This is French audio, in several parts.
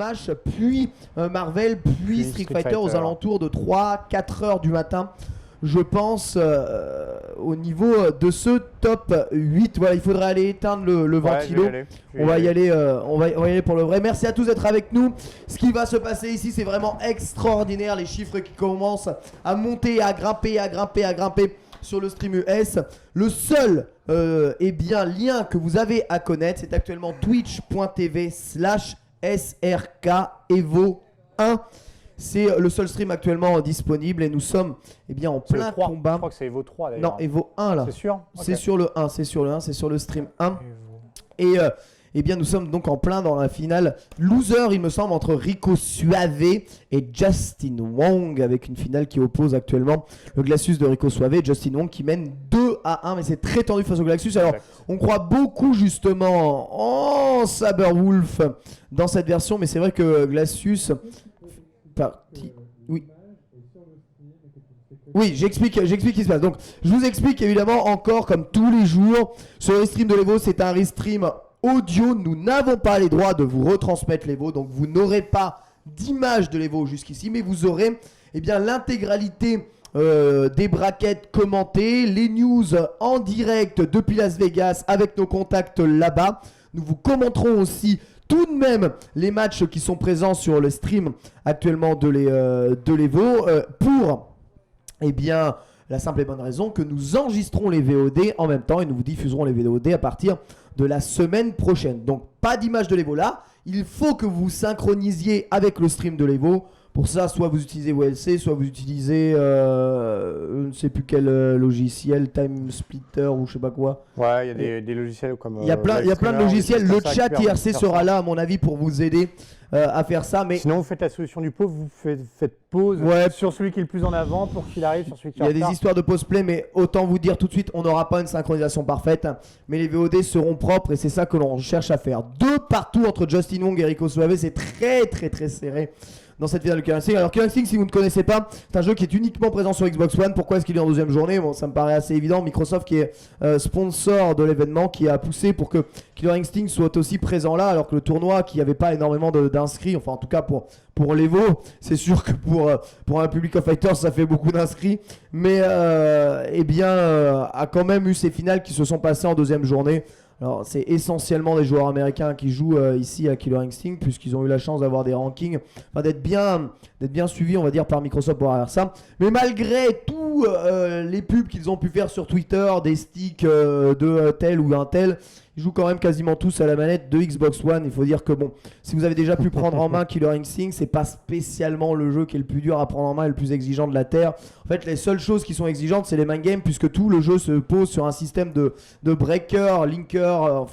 Smash, puis Marvel, puis Street Fighter aux alentours de 3-4 heures du matin. Je pense au niveau de ce top 8. Voilà, il faudrait aller éteindre le ventilo. On va y aller pour le vrai. Merci à tous d'être avec nous. Ce qui va se passer ici, c'est vraiment extraordinaire. Les chiffres qui commencent à monter, à grimper sur le stream US. Le seul lien que vous avez à connaître, c'est actuellement twitch.tv/SRKEVO1. C'est le seul stream actuellement disponible et nous sommes en plein combat. Je crois que c'est Evo 3 d'ailleurs. Non, Evo 1 là. C'est sûr okay. C'est sur le 1, c'est sur le stream 1. Et nous sommes donc en plein dans la finale loser, il me semble, entre Rico Suave et Justin Wong, avec une finale qui oppose actuellement le Glacius de Rico Suave et Justin Wong qui mène 2-1, mais c'est très tendu face au Glacius. Alors, on croit beaucoup justement en Saberwolf dans cette version, mais c'est vrai que Glacius... Oui, j'explique ce qui se passe. Donc, je vous explique évidemment encore comme tous les jours. Ce restream de l'Evo, c'est un restream audio. Nous n'avons pas les droits de vous retransmettre l'Evo. Donc, vous n'aurez pas d'image de l'Evo jusqu'ici. Mais vous aurez l'intégralité des brackets commentées, les news en direct depuis Las Vegas avec nos contacts là-bas. Nous vous commenterons aussi tout de même les matchs qui sont présents sur le stream actuellement de l'Evo pour la simple et bonne raison que nous enregistrons les VOD en même temps et nous vous diffuserons les VOD à partir de la semaine prochaine. Donc pas d'image de l'Evo là, il faut que vous synchronisiez avec le stream de l'Evo. Pour ça, soit vous utilisez VLC, soit vous utilisez je ne sais plus quel logiciel, Time Splitter ou je sais pas quoi. Ouais, il y a des logiciels comme... Il y a plein de logiciels. Le chat IRC sera là, à mon avis, pour vous aider à faire ça. Mais sinon, vous faites la solution du pause, vous faites pause sur celui qui est le plus en avant pour qu'il arrive sur celui qui est en retard. Il y a des histoires de pause play, mais autant vous dire tout de suite, on n'aura pas une synchronisation parfaite. Mais les VOD seront propres et c'est ça que l'on cherche à faire. De partout entre Justin Wong et Rico Suave, c'est très très très serré dans cette finale de Killer Instinct. Alors Killer Instinct, si vous ne connaissez pas, c'est un jeu qui est uniquement présent sur Xbox One. Pourquoi est-ce qu'il est en deuxième journée? Bon, ça me paraît assez évident. Microsoft qui est sponsor de l'événement, qui a poussé pour que Killer Instinct soit aussi présent là, alors que le tournoi qui n'avait pas énormément d'inscrits, enfin en tout cas pour l'Evo, c'est sûr que pour un Public of Fighters ça fait beaucoup d'inscrits, mais a quand même eu ces finales qui se sont passées en deuxième journée. Alors c'est essentiellement des joueurs américains qui jouent ici à Killer Instinct, puisqu'ils ont eu la chance d'avoir des rankings, d'être bien suivis, on va dire, par Microsoft pour arrière ça. Mais malgré tous les pubs qu'ils ont pu faire sur Twitter, des sticks de tel ou un tel, ils jouent quand même quasiment tous à la manette de Xbox One. Il faut dire que bon, si vous avez déjà pu prendre en main Killer Instinct, c'est pas spécialement le jeu qui est le plus dur à prendre en main et le plus exigeant de la Terre. En fait, les seules choses qui sont exigeantes, c'est les mind games, puisque tout le jeu se pose sur un système de breaker, linker,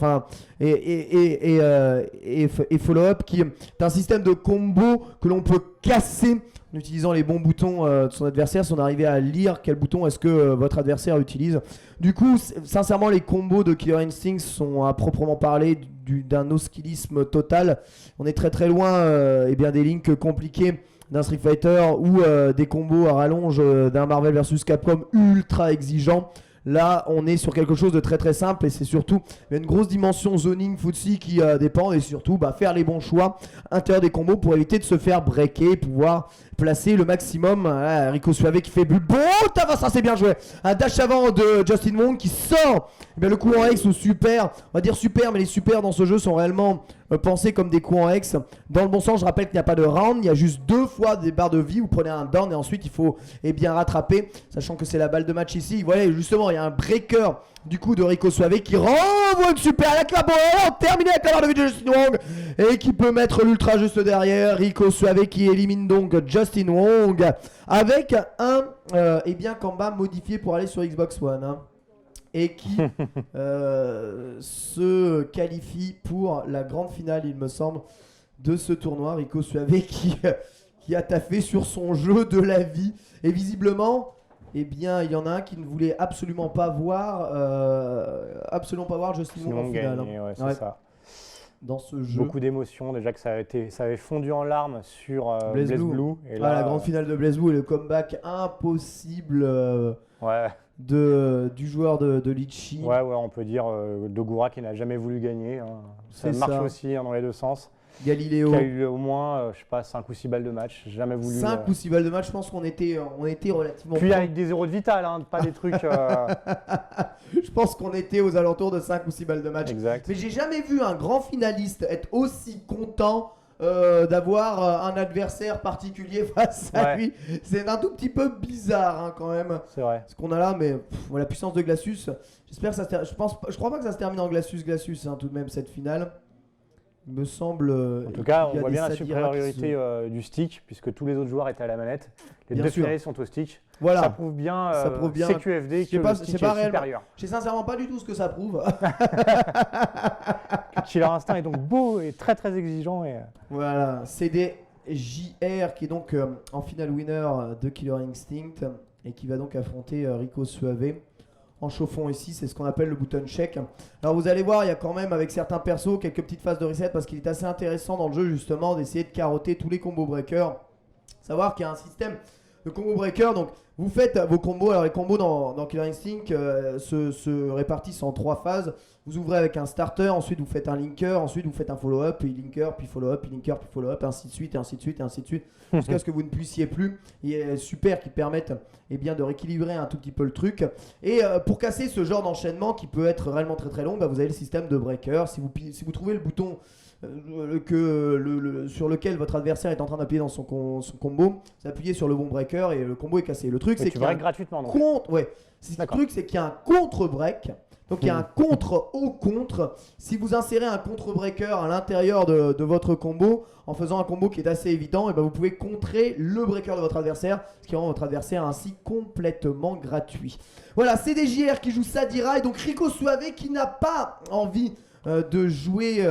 et follow-up, qui est un système de combo que l'on peut casser en utilisant les bons boutons de son adversaire, si on arrivait à lire quel bouton est-ce que votre adversaire utilise. Du coup, sincèrement, les combos de Killer Instinct sont à proprement parler d'un no-skillisme total. On est très très loin des links compliqués d'un Street Fighter ou des combos à rallonge d'un Marvel vs Capcom ultra exigeants. Là, on est sur quelque chose de très très simple et c'est surtout une grosse dimension zoning footsie qui dépend et surtout faire les bons choix à l'intérieur des combos pour éviter de se faire breaker, pouvoir placer le maximum. Rico Suave qui fait bon, ça c'est bien joué. Un dash avant de Justin Wong qui sort le coup en X ou super, on va dire super, mais les super dans ce jeu sont réellement pensés comme des coups en X. Dans le bon sens, je rappelle qu'il n'y a pas de round, il y a juste 2 fois des barres de vie, vous prenez un down et ensuite il faut rattraper, sachant que c'est la balle de match ici. Voilà, justement, il y a un breaker du coup de Rico Suave qui renvoie une super avec la balle, terminé avec la barre de vie de Justin Wong et qui peut mettre l'ultra juste derrière. Rico Suave qui élimine donc Justin Wong avec un combat modifié pour aller sur Xbox One. Et qui se qualifie pour la grande finale, il me semble, de ce tournoi. Rico Suave qui a taffé sur son jeu de la vie. Et visiblement, il y en a un qui ne voulait absolument pas voir Justin Wong en finale. C'est ça. Dans ce jeu. Beaucoup d'émotions, déjà que ça avait fondu en larmes sur Blaze Blue. Et là, la grande finale de Blaze Blue et le comeback impossible du joueur de Litchi. Ouais, on peut dire Dogura qui n'a jamais voulu gagner. Ça marche aussi dans les deux sens. Galiléo. Qui a eu au moins, je sais pas, 5 ou 6 balles de match. J'ai jamais voulu. 5 ou 6 balles de match, je pense qu'on était relativement. Puis avec des euros de vital, hein, pas des trucs. Je pense qu'on était aux alentours de 5 ou 6 balles de match. Exact. Mais j'ai jamais vu un grand finaliste être aussi content d'avoir un adversaire particulier face à lui. C'est un tout petit peu bizarre hein, quand même. C'est vrai. Ce qu'on a là, mais la puissance de Glacius. J'espère que ça se je crois pas que ça se termine en Glacius hein, tout de même cette finale. Il me semble. En tout cas, on voit bien la supériorité du stick puisque tous les autres joueurs étaient à la manette. Les deux finalistes sont au stick. Voilà. Ça prouve bien CQFD que le stick est supérieur. Je sais sincèrement pas du tout ce que ça prouve. Killer Instinct est donc beau et très très exigeant. Voilà, CDJR qui est donc en finale winner de Killer Instinct et qui va donc affronter Rico Suave. En chauffant ici, c'est ce qu'on appelle le button check. Alors vous allez voir, il y a quand même avec certains persos quelques petites phases de reset parce qu'il est assez intéressant dans le jeu justement d'essayer de carotter tous les combos breakers. Savoir qu'il y a un système de combo breaker, donc vous faites vos combos. Alors les combos dans Killer Instinct se répartissent en 3 phases. Vous ouvrez avec un starter, ensuite vous faites un linker, ensuite vous faites un follow-up, puis linker, puis follow-up, puis linker, puis follow-up, ainsi de suite, et ainsi de suite, et ainsi de suite, jusqu'à ce que vous ne puissiez plus. Il est super qui permettent bien, de rééquilibrer un tout petit peu le truc. Et pour casser ce genre d'enchaînement qui peut être réellement très très long, vous avez le système de breaker. Si vous trouvez le bouton sur lequel votre adversaire est en train d'appuyer dans son combo, vous appuyez sur le bon breaker et le combo est cassé. Le truc, c'est qu'il y a gratuitement. Le truc, c'est qu'il y a un contre-break. Donc il y a un contre au contre. Si vous insérez un contre-breaker à l'intérieur de votre combo, en faisant un combo qui est assez évident, et vous pouvez contrer le breaker de votre adversaire, ce qui rend votre adversaire ainsi complètement gratuit. Voilà, CDJR qui joue Sadira et donc Rico Suave qui n'a pas envie de jouer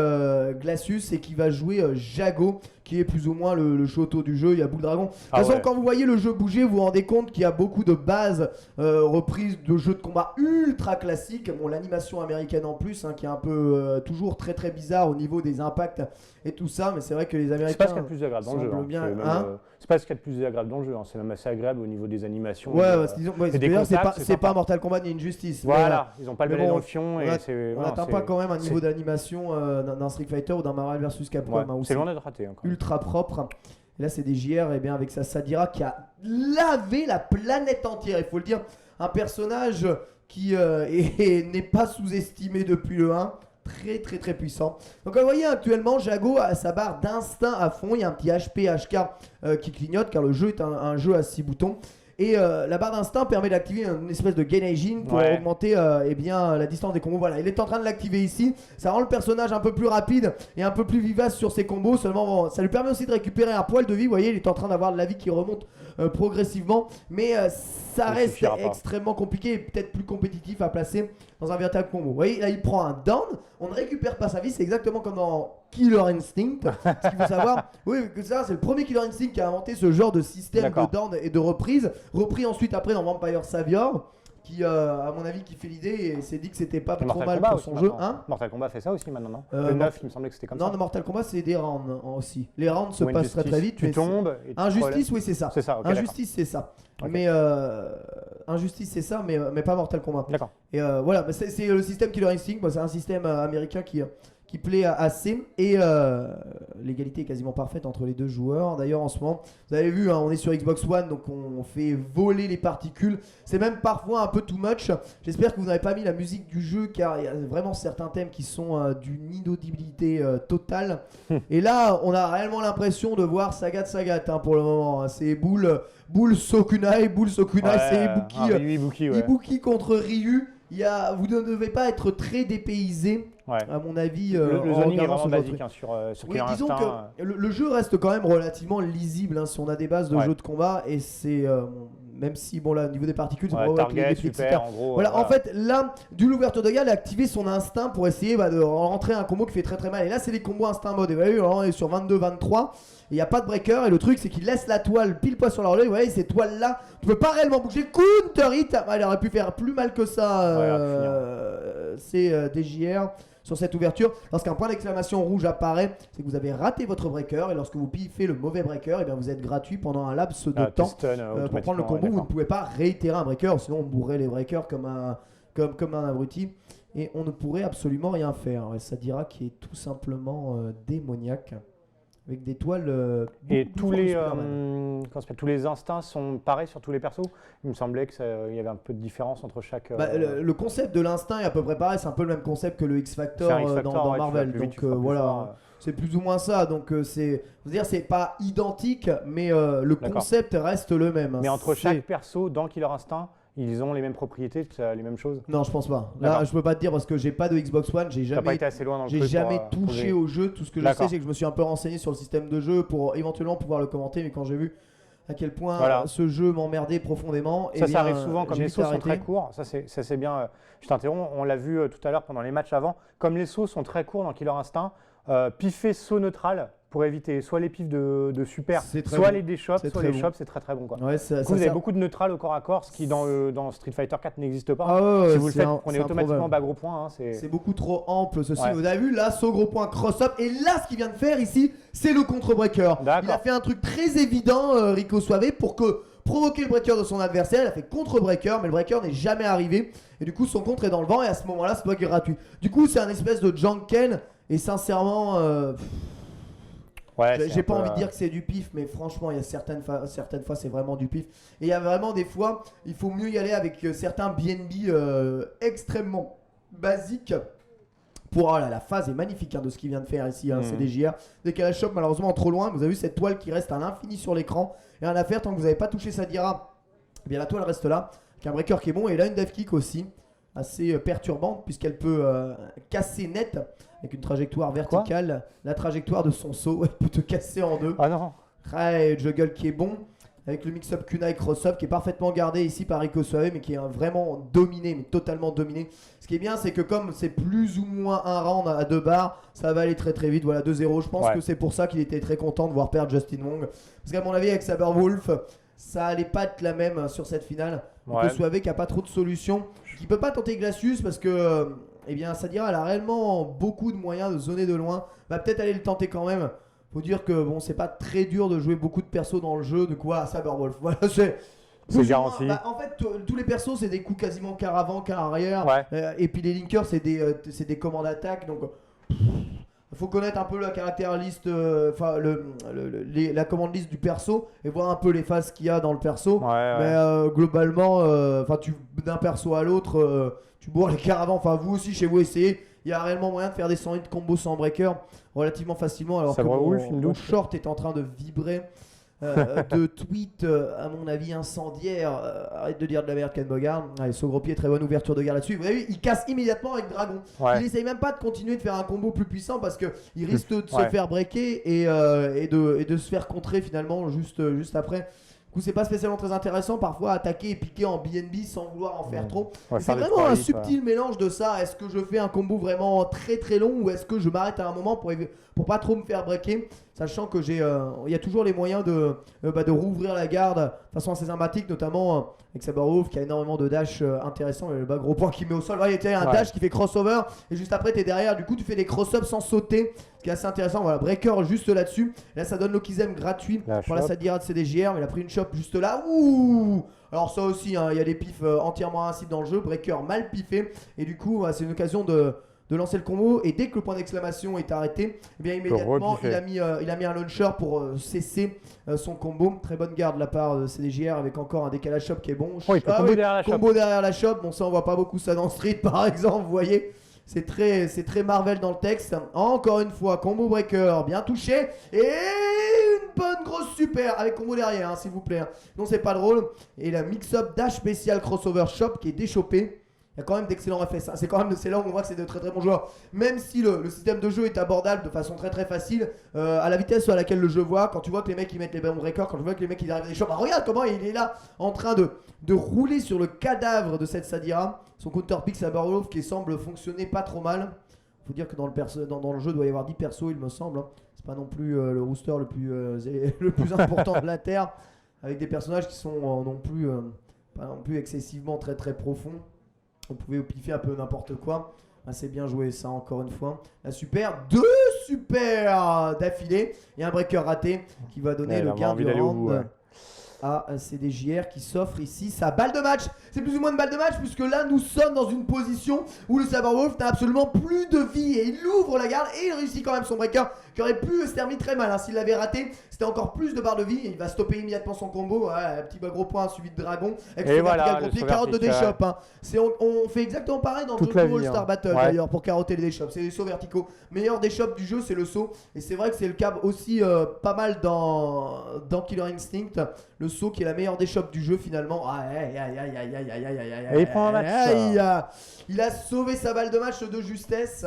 Glacius et qui va jouer Jago, qui est plus ou moins le Shoto du jeu. Il y a Bull Dragon. De toute façon, quand vous voyez le jeu bouger, vous vous rendez compte qu'il y a beaucoup de bases reprises de jeux de combat ultra classiques. Bon, l'animation américaine en plus, hein, qui est un peu toujours très très bizarre au niveau des impacts et tout ça, mais c'est vrai que les Américains. C'est pas ce qu'il y a de plus agréable dans le jeu. C'est pas ce qu'il y a de plus agréable dans le jeu. C'est même assez agréable au niveau des animations. C'est pas Mortal Kombat ni Injustice. Voilà, ils ont pas le balai dans le fion. On n'atteint pas quand même un niveau d'animation d'un Street Fighter ou d'un Marvel vs Capcom. C'est loin d'être raté. Ultra propre. Et là, c'est des JR avec sa Sadira qui a lavé la planète entière. Il faut le dire, un personnage qui n'est pas sous-estimé depuis le 1. Très très très puissant. Donc vous voyez actuellement Jago a sa barre d'instinct à fond. Il y a un petit HP HK qui clignote car le jeu est un jeu à 6 boutons. Et la barre d'instinct permet d'activer une espèce de gain aging pour augmenter la distance des combos. Voilà, il est en train de l'activer ici. Ça rend le personnage un peu plus rapide et un peu plus vivace sur ses combos. Seulement, ça lui permet aussi de récupérer un poil de vie. Vous voyez, il est en train d'avoir de la vie qui remonte progressivement. Mais ça reste extrêmement compliqué et peut-être plus compétitif à placer dans un véritable combo. Vous voyez, là, il prend un down. On ne récupère pas sa vie. C'est exactement comme dans Killer Instinct. Ce qu'il faut savoir, c'est le premier Killer Instinct qui a inventé ce genre de système de down et de reprise. Repris ensuite après dans Vampire Savior, qui à mon avis qui fait l'idée et s'est dit que c'était pas trop mal pour son jeu. Mortal Kombat fait ça aussi maintenant, non le 9, il me semblait que c'était comme ça. Non, Mortal Kombat c'est des rounds aussi. Les rounds se passent très très vite. Tu tombes. Injustice, oui c'est ça. Injustice c'est ça. Mais Injustice c'est ça, mais pas Mortal Kombat. D'accord. Et voilà, c'est le système Killer Instinct. C'est un système américain qui plaît assez et l'égalité est quasiment parfaite entre les deux joueurs. D'ailleurs en ce moment, vous avez vu, on est sur Xbox One, donc on fait voler les particules. C'est même parfois un peu too much. J'espère que vous n'avez pas mis la musique du jeu car il y a vraiment certains thèmes qui sont d'une inaudibilité totale. Et là, on a réellement l'impression de voir Sagat pour le moment. C'est Bull Sokunai, c'est Ibuki contre Ryu. Vous ne devez pas être très dépaysé, à mon avis. Le zoning est vraiment basique sur Killer Instinct. Disons que le jeu reste quand même relativement lisible si on a des bases de jeu de combat et c'est même si au niveau des particules c'est target, super, en gros. En fait là, du l'ouverture de gars, il a activé son instinct pour essayer de rentrer un combo qui fait très très mal. Et là c'est des combos instinct mode. Et vous voyez, on est sur 22-23. Il n'y a pas de breaker et le truc c'est qu'il laisse la toile pile poil sur l'oreille. Vous voyez, ces toiles là, tu peux pas réellement bouger. Counter hit, il aurait pu faire plus mal que ça. C'est DJR sur cette ouverture. Lorsqu'un point d'exclamation rouge apparaît, c'est que vous avez raté votre breaker et lorsque vous piffez le mauvais breaker, vous êtes gratuit pendant un laps de temps pour prendre le combo. Vous ne pouvez pas réitérer un breaker, sinon on bourrait les breakers comme un abruti et on ne pourrait absolument rien faire. Ça dira qu'il est tout simplement démoniaque. avec des toiles. Et tous les instincts sont pareils sur tous les persos. Il me semblait qu'il y avait un peu de différence entre chaque. Le concept de l'instinct est à peu près pareil, c'est un peu le même concept que le X-Factor dans Marvel. Donc voilà, c'est plus ou moins ça. Donc c'est pas identique, mais le concept reste le même. Mais entre chaque perso dans Killer Instinct, ils ont les mêmes propriétés, les mêmes choses? Non, je pense pas. Là, je peux pas te dire parce que j'ai pas de Xbox One, j'ai jamais été assez loin dans le j'ai jamais touché au jeu. Tout ce que je sais, c'est que je me suis un peu renseigné sur le système de jeu pour éventuellement pouvoir le commenter. Mais quand j'ai vu à quel point ce jeu m'emmerdait profondément, ça arrive souvent. Comme les sauts sont très courts, ça c'est bien. Je t'interromps. On l'a vu tout à l'heure pendant les matchs avant. Comme les sauts sont très courts dans Killer Instinct, piffer saut neutral pour éviter soit les pifs de super, soit les déchops, soit les chops, c'est très très bon. Ouais, vous avez beaucoup de neutral au corps à corps, ce qui dans Street Fighter 4 n'existe pas. Si vous le faites, prenez automatiquement bas gros point. C'est beaucoup trop ample ceci. Vous avez vu là, saut gros point cross-up. Et là, ce qu'il vient de faire ici, c'est le contre-breaker. Il a fait un truc très évident, Rico Suave, pour provoquer le breaker de son adversaire. Il a fait contre-breaker, mais le breaker n'est jamais arrivé. Et du coup, son contre est dans le vent. Et à ce moment-là, c'est pas gratuit. Du coup, c'est un espèce de Janken. Et sincèrement. J'ai pas envie de dire que c'est du pif, mais franchement, il y a certaines fois, c'est vraiment du pif. Et il y a vraiment des fois, il faut mieux y aller avec certains BNB extrêmement basiques. La phase est magnifique de ce qu'il vient de faire ici, CDJR. Décalage shop, malheureusement, trop loin. Vous avez vu cette toile qui reste à l'infini sur l'écran. Et rien à faire, tant que vous n'avez pas touché Sadira, eh bien la toile reste là. Avec un breaker qui est bon. Et là, une dive kick aussi, assez perturbante, puisqu'elle peut casser net. Avec une trajectoire verticale, la trajectoire de son saut, elle peut te casser en deux. Ah non. Juggle qui est bon, avec le mix-up kunai cross-up qui est parfaitement gardé ici par Rico Suave, mais qui est vraiment dominé, mais totalement dominé. Ce qui est bien, c'est que comme c'est plus ou moins un round à 2 barres, ça va aller très très vite. Voilà, 2-0. Je pense que c'est pour ça qu'il était très content de voir perdre Justin Wong. Parce qu'à mon avis, avec Saberwolf, ça allait pas être la même sur cette finale. Rico Suave qui a pas trop de solutions, qui peut pas tenter Glacius parce que. Sadira, elle a réellement beaucoup de moyens de zoner de loin. Va peut-être aller le tenter quand même. Faut dire que c'est pas très dur de jouer beaucoup de persos dans le jeu. De quoi Saberwolf. Voilà, c'est garanti. En fait, tous les persos, c'est des coups quasiment quart avant, quart arrière. Et puis les linkers, c'est des commandes d'attaque. Donc, il faut connaître un peu la caractère liste, la commande liste du perso et voir un peu les phases qu'il y a dans le perso. Mais globalement, d'un perso à l'autre. Tu bourres les caravans, vous aussi chez vous essayez, il y a réellement moyen de faire des 100 hits combos sans breaker relativement facilement alors que mon short est en train de vibrer de tweets à mon avis incendiaires. Arrête de dire de la merde Ken Bogard. Allez, Sogropier, très bonne ouverture de garde là-dessus. Vous avez vu, il casse immédiatement avec Dragon. Il essaye même pas de continuer de faire un combo plus puissant parce qu'il risque de se faire breaker et de se faire contrer finalement juste après. C'est pas spécialement très intéressant parfois attaquer et piquer en BNB sans vouloir en faire trop. C'est vraiment un subtil mélange de ça. Est-ce que je fais un combo vraiment très très long ou est-ce que je m'arrête à un moment pour pas trop me faire breaker, sachant que il y a toujours les moyens de rouvrir la garde de façon assez sympathique, notamment avec Saberwolf qui a énormément de dash intéressants. Le bas gros point qui met au sol. Il y a un dash qui fait crossover et juste après t'es derrière. Du coup tu fais des cross-ups sans sauter, ce qui est assez intéressant. Voilà, breaker juste là-dessus. Là ça donne l'Okizem gratuit pour la Sadira de CDJR, mais il a pris une chop juste là. Ouh! Alors ça aussi, il y a des pifs entièrement invincibles dans le jeu. Breaker mal piffé et du coup c'est une occasion de lancer le combo et dès que le point d'exclamation est arrêté, immédiatement il a mis un launcher pour cesser son combo. Très bonne garde de la part de CDJR avec encore un décalage shop qui est bon. Combo derrière la shop. Bon, ça on voit pas beaucoup ça dans Street par exemple, vous voyez. C'est très Marvel dans le texte. Encore une fois, combo breaker bien touché et une bonne grosse super avec combo derrière, s'il vous plaît. Non, c'est pas drôle. Et la mix-up dash spécial crossover shop qui est déchopé. Il y a quand même d'excellents FS. C'est là où on voit que c'est de très très bons joueurs. Même si le système de jeu est abordable de façon très très facile, à la vitesse à laquelle le jeu voit, quand tu vois que les mecs ils mettent les bons breakers, quand tu vois que les mecs ils arrivent à des shops, regarde comment il est là en train de rouler sur le cadavre de cette Sadira. Son counter pick Saberwolf qui semble fonctionner pas trop mal. Faut dire que dans le jeu il doit y avoir 10 persos il me semble. C'est pas non plus le rooster le plus important de la Terre, avec des personnages qui sont pas non plus excessivement très très profonds. On pouvait piffer un peu n'importe quoi. C'est bien joué ça encore une fois. La super, 2 super d'affilée. Et un breaker raté qui va donner le gain du round à CDJR qui s'offre ici sa balle de match. C'est plus ou moins une balle de match puisque là nous sommes dans une position où le Saberwolf n'a absolument plus de vie et il ouvre la garde et il réussit quand même son breaker qui aurait pu se terminer très mal. Hein. S'il l'avait raté, c'était encore plus de barre de vie. Il va stopper immédiatement son combo. Ouais, petit gros point suivi de dragon. Avec et voilà, le pied carotte de Deshop. Hein. On fait exactement pareil dans Jojo All-Star Battle d'ailleurs pour carotter les Deshop. C'est les sauts verticaux. Meilleur Deshop du jeu, c'est le saut. Et c'est vrai que c'est le cas aussi pas mal dans Killer Instinct. Le saut qui est la meilleure Deshop du jeu finalement. Et il prend un match. Il a sauvé sa balle de match de justesse.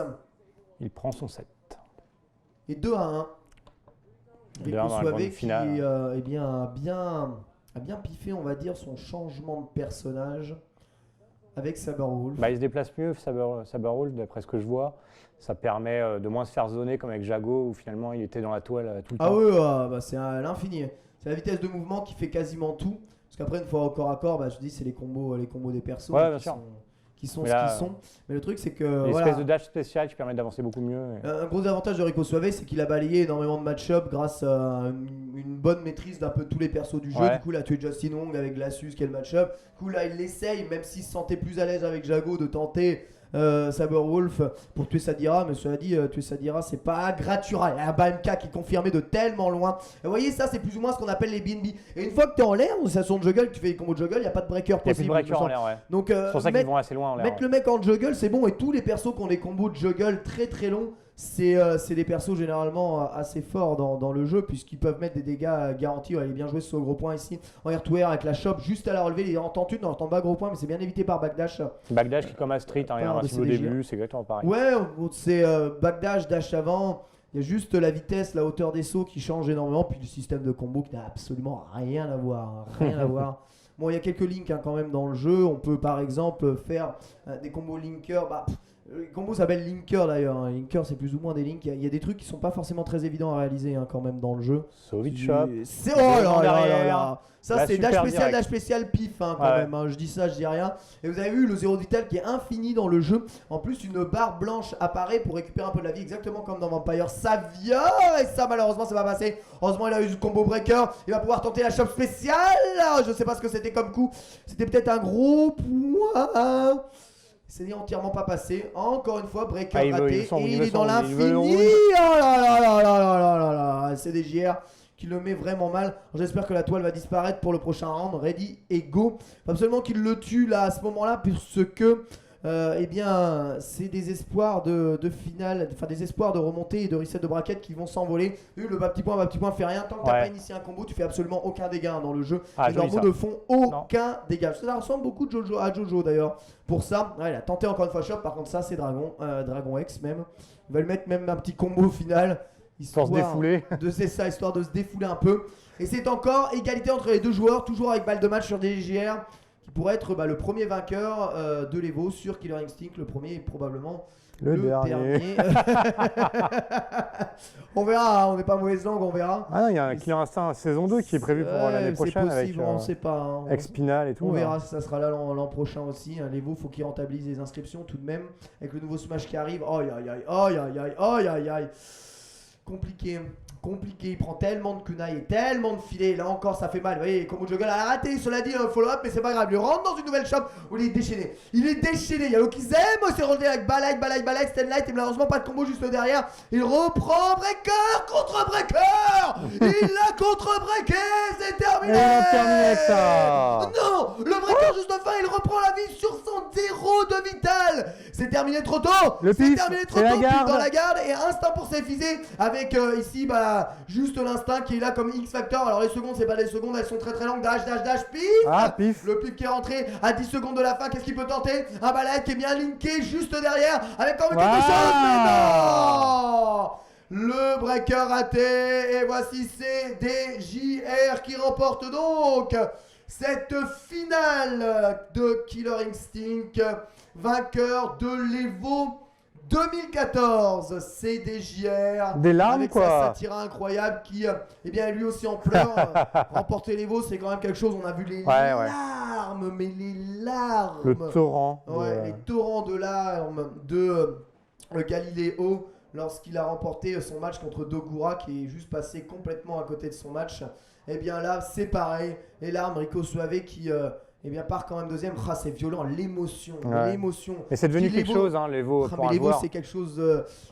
Il prend son set. Et 2-1. Rico Suave qui a bien piffé, on va dire, son changement de personnage avec Saberwolf. Il se déplace mieux, Saberwolf, d'après ce que je vois. Ça permet de moins se faire zoner comme avec Jago où finalement il était dans la toile tout le temps. Ah oui, c'est à l'infini. C'est la vitesse de mouvement qui fait quasiment tout. Parce qu'après, une fois au corps à corps, je dis c'est les combos des persos qui sont ce qu'ils sont. Mais le truc, c'est que. L'espèce de dash spécial qui permet d'avancer beaucoup mieux. Un gros avantage de Rico Suave, c'est qu'il a balayé énormément de match-up grâce à une bonne maîtrise d'un peu tous les persos du jeu. Du coup, il a tué Justin Wong avec Glacius, qui est le match-up. Du coup, là, il essaye, même s'il se sentait plus à l'aise avec Jago, de tenter. Saberwolf pour tuer Sadira, mais cela dit, tuer Sadira c'est pas Gratura. Il y a un BMK qui est confirmé de tellement loin. Et vous voyez, ça c'est plus ou moins ce qu'on appelle les BNB. Et une fois que t'es en l'air, dans station de juggle, tu fais les combos de juggle, il n'y a pas de breaker possible. Il n'y a plus de breaker en l'air, Donc, c'est pour ça qu'ils vont assez loin en l'air. Mettre le mec en juggle, c'est bon. Et tous les persos qui ont des combos de juggle très très longs, c'est des persos généralement assez forts dans le jeu, puisqu'ils peuvent mettre des dégâts garantis. Il est bien joué sur le gros point ici en air to air avec la chope juste à la relever. Il en tente une, on n'entend pas gros point, mais c'est bien évité par backdash. Backdash qui est comme à Street, il y a un racisme au début, c'est exactement pareil. Ouais, c'est backdash, dash avant. Il y a juste la vitesse, la hauteur des sauts qui change énormément, puis le système de combo qui n'a absolument rien à voir. Bon, il y a quelques links quand même dans le jeu. On peut par exemple faire des combos linker. Le combo s'appelle Linker d'ailleurs. Linker, c'est plus ou moins des links. Il y a des trucs qui sont pas forcément très évidents à réaliser quand même dans le jeu. Sauvage Shop. C'est là là. Ça, c'est dash spécial, pif quand même. Je dis ça, je dis rien. Et vous avez vu le zéro vital qui est infini dans le jeu. En plus, une barre blanche apparaît pour récupérer un peu de la vie, exactement comme dans Vampire. Ça vient et ça, malheureusement, ça va passer. Heureusement, il a eu le combo breaker. Il va pouvoir tenter la shop spéciale. Je sais pas ce que c'était comme coup. C'était peut-être un gros point. C'est entièrement pas passé. Encore une fois, breaker raté. Et il est dans l'infini. Oh là. C'est des JR qui le met vraiment mal. J'espère que la toile va disparaître pour le prochain round. Ready et go. Faut absolument qu'il le tue là à ce moment-là, puisque c'est des espoirs de finale, enfin des espoirs de remontée et de reset de braquette qui vont s'envoler. Le bas petit point fait rien. Tant que t'as pas initié un combo, tu fais absolument aucun dégât dans le jeu. Les normaux ne font aucun dégât. Ça ressemble beaucoup à Jojo d'ailleurs. Pour ça, il a tenté encore une fois shop. Par contre, ça c'est Dragon X même. Il va lui mettre même un petit combo au final. Histoire de se défouler. Histoire de se défouler un peu. Et c'est encore égalité entre les deux joueurs, toujours avec balle de match sur DGR. Pourrait être le premier vainqueur de l'Evo sur Killer Instinct. Le premier est probablement le dernier. On verra, on n'est pas mauvaise langue, on verra. Ah non, il y a un Killer Instinct saison 2 qui est prévu pour l'année prochaine. C'est possible, on sait pas. Avec Spinal et tout. On verra si ça sera là l'an prochain aussi. L'Evo, il faut qu'il rentabilise les inscriptions tout de même. Avec le nouveau Smash qui arrive. Aïe. Compliqué, il prend tellement de kunai et tellement de filets, là encore ça fait mal, vous voyez, comme Juggle a raté, cela dit un follow-up, mais c'est pas grave, il rentre dans une nouvelle shop où il est déchaîné, il y a Okizem, c'est relevé avec Balai, Stenlight et malheureusement pas de combo juste derrière, il reprend Breaker contre Breaker, il l'a contre-breaké, c'est terminé. Et on termine avec ça. Non, le Breaker juste de fin, il reprend la vie sur son 0 de vital, c'est terminé trop tôt, pif dans la garde et instinct pour s'effiser avec ici juste l'instinct qui est là comme X Factor. Alors les secondes c'est pas des secondes, elles sont très très longues. Dash, pif. Le pif qui est rentré à 10 secondes de la fin. Qu'est-ce qu'il peut tenter? Un balai qui est bien linké juste derrière avec quand même quelque chose, mais non. Le breaker raté. Et voici CDJR qui remporte donc cette finale de Killer Instinct, vainqueur de l'Evo 2014, CDJR. Des larmes avec sa Satira incroyable qui, lui aussi en pleurs. Remporter l'Evo, c'est quand même quelque chose. On a vu les larmes, mais les larmes. Le torrent. Les torrents de larmes de Galileo lorsqu'il a remporté son match contre Dogura, qui est juste passé complètement à côté de son match. Et bien là, c'est pareil. Les larmes, Rico Suave qui et bien part quand même deuxième. C'est violent, l'émotion. Et c'est devenu quelque chose, l'Evo. Mais l'Evo, c'est quelque chose.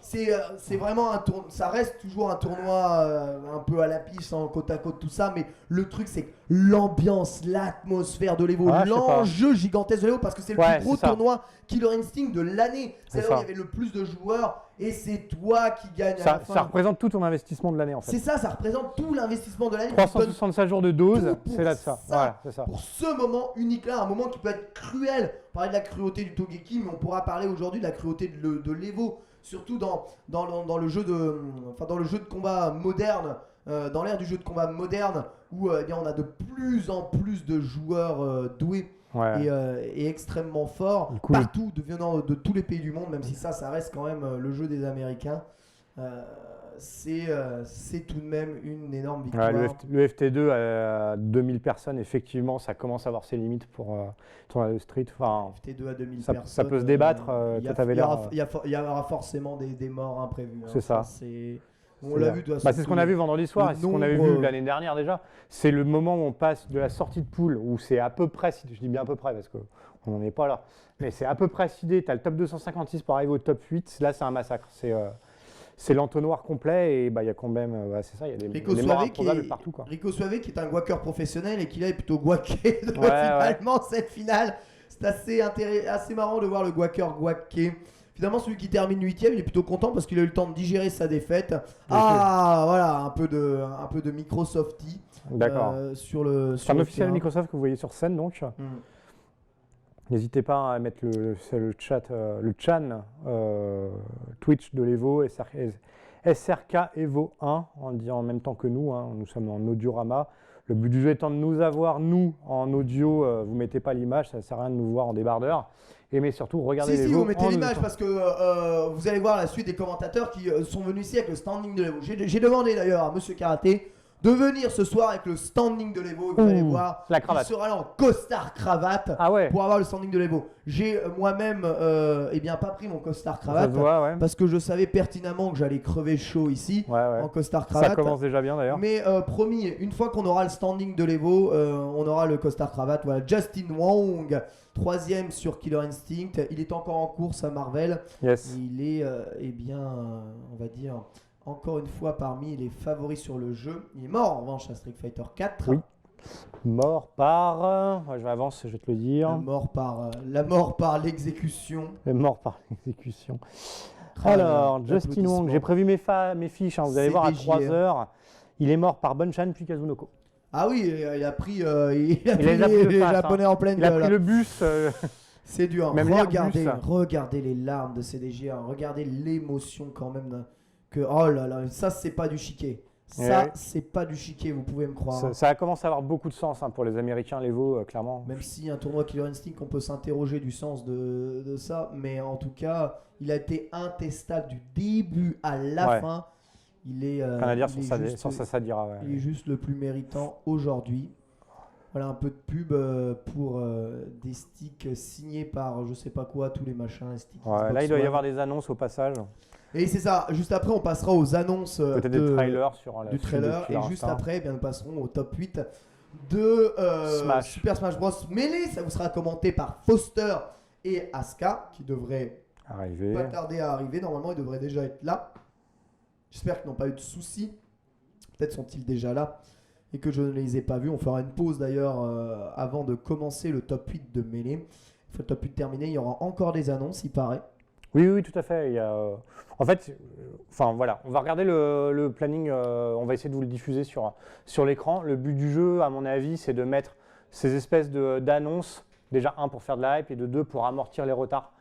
C'est vraiment un tournoi. Ça reste toujours un tournoi un peu à la piste, en côte à côte, tout ça. Mais le truc, c'est l'ambiance, l'atmosphère de l'Evo, l'enjeu gigantesque de l'Evo, parce que c'est le plus gros tournoi Killer Instinct de l'année. C'est là où il y avait le plus de joueurs. Et c'est toi qui gagne à la fin. Ça représente tout ton investissement de l'année en fait. C'est ça représente tout l'investissement de l'année. 365 jours de dose, c'est là de ça. Voilà, c'est ça. Pour ce moment unique là, un moment qui peut être cruel. On parlait de la cruauté du Togeki, mais on pourra parler aujourd'hui de la cruauté de l'Evo. Surtout dans le jeu de combat moderne, dans l'ère du jeu de combat moderne, où on a de plus en plus de joueurs doués. Et extrêmement fort partout, venant de tous les pays du monde, même si ça reste quand même le jeu des Américains. C'est tout de même une énorme victoire. Le FT2 à 2000 personnes, effectivement, ça commence à avoir ses limites pour tournoi de street. Enfin, FT2 à 2000 ça, personnes. Ça peut se débattre. Il y aura forcément des morts imprévues. C'est ça. On l'a vu. C'est ce qu'on a vu vendredi soir et c'est ce qu'on avait vu l'année dernière déjà. C'est le moment où on passe de la sortie de poule, où c'est à peu près, je dis bien à peu près parce qu'on n'en est pas là, mais c'est à peu près sidé. Tu as le top 256 pour arriver au top 8. Là, c'est un massacre. C'est l'entonnoir complet et il y a quand même, c'est ça, il y a des morts improbables partout. Rico Suave qui est un guaqueur professionnel et qui là est plutôt guaqué finalement cette finale. C'est assez marrant de voir le guaqueur guaqué. Finalement, celui qui termine 8ème, il est plutôt content parce qu'il a eu le temps de digérer sa défaite. Voilà, un peu de Microsofty. D'accord. C'est un officiel Microsoft que vous voyez sur scène donc. N'hésitez pas à mettre le chat, le chan Twitch de l'Evo, SRK Evo 1, on dit en même temps que nous. Nous sommes en audiorama. Le but du jeu étant de nous avoir, nous, en audio. Vous ne mettez pas l'image, ça ne sert à rien de nous voir en débardeur. Mais surtout, regardez les vous mettez l'image parce que vous allez voir la suite des commentateurs qui sont venus ici avec le standing de l'Evo. J'ai demandé d'ailleurs à Monsieur Karaté de venir ce soir avec le standing de l'Evo. Vous allez voir, la cravate. Il sera là en costard cravate pour avoir le standing de l'Evo. J'ai moi-même pas pris mon costard cravate parce que je savais pertinemment que j'allais crever chaud ici en costard cravate. Ça commence déjà bien d'ailleurs. Mais promis, une fois qu'on aura le standing de l'Evo, on aura le costard cravate. Voilà, Justin Wong, 3ème sur Killer Instinct. Il est encore en course à Marvel. Yes. Il est on va dire encore une fois parmi les favoris sur le jeu. Il est mort en revanche à Street Fighter 4. Oui. Mort par... je vais avancer, je vais te le dire. La mort par l'exécution. La mort par l'exécution. Alors, Justin Wong, j'ai prévu mes fiches. Vous allez voir à 3h. Il est mort par Bonchan puis Kazunoko. Ah oui, il a pris les Japonais en pleine gueule. Il a pris le bus. C'est dur. Même regardez les larmes de CDJ. Regardez l'émotion quand même. Oh là là, ça c'est pas du chiquet. C'est pas du chiquet, vous pouvez me croire. Ça a commencé à avoir beaucoup de sens pour les Américains, l'Evo, clairement. Même si un tournoi Killer Instinct, on peut s'interroger du sens de ça. Mais en tout cas, il a été intestable du début à la fin. Il est, rien à dire sur ça, ça dira. Il est juste le plus méritant aujourd'hui. Voilà un peu de pub pour des sticks signés par je sais pas quoi, tous les machins. Là, il doit y avoir des annonces au passage. Et c'est ça, juste après on passera aux annonces des trailers du trailer et juste après nous passerons au top 8 de Super Smash Bros Melee. Ça vous sera commenté par Foster et Asuka qui devraient pas tarder à arriver. Normalement ils devraient déjà être là. J'espère qu'ils n'ont pas eu de soucis. Peut-être sont-ils déjà là et que je ne les ai pas vus. On fera une pause d'ailleurs avant de commencer le top 8 de Melee. Une fois le top 8 terminé, il y aura encore des annonces, il paraît. Oui, tout à fait. Il y a, en fait, voilà, on va regarder le planning, on va essayer de vous le diffuser sur l'écran. Le but du jeu, à mon avis, c'est de mettre ces espèces d'annonces, déjà pour faire de la hype et de 2 pour amortir les retards.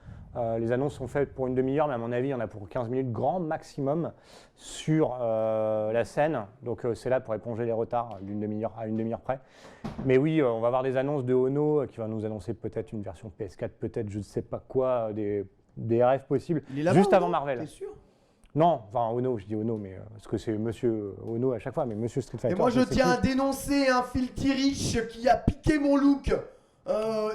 Les annonces sont faites pour une demi-heure, mais à mon avis, il y en a pour 15 minutes grand maximum sur la scène. Donc c'est là pour éponger les retards d'une demi-heure à une demi-heure près. Mais oui, on va avoir des annonces de Ono qui va nous annoncer peut-être une version PS4, peut-être je ne sais pas quoi, des rêves possibles, juste avant Marvel. T'es sûr ? Non, Ono, je dis Ono, mais parce que c'est Monsieur Ono à chaque fois, mais Monsieur Street Fighter. Et moi je tiens à dénoncer un filthy riche qui a piqué mon look.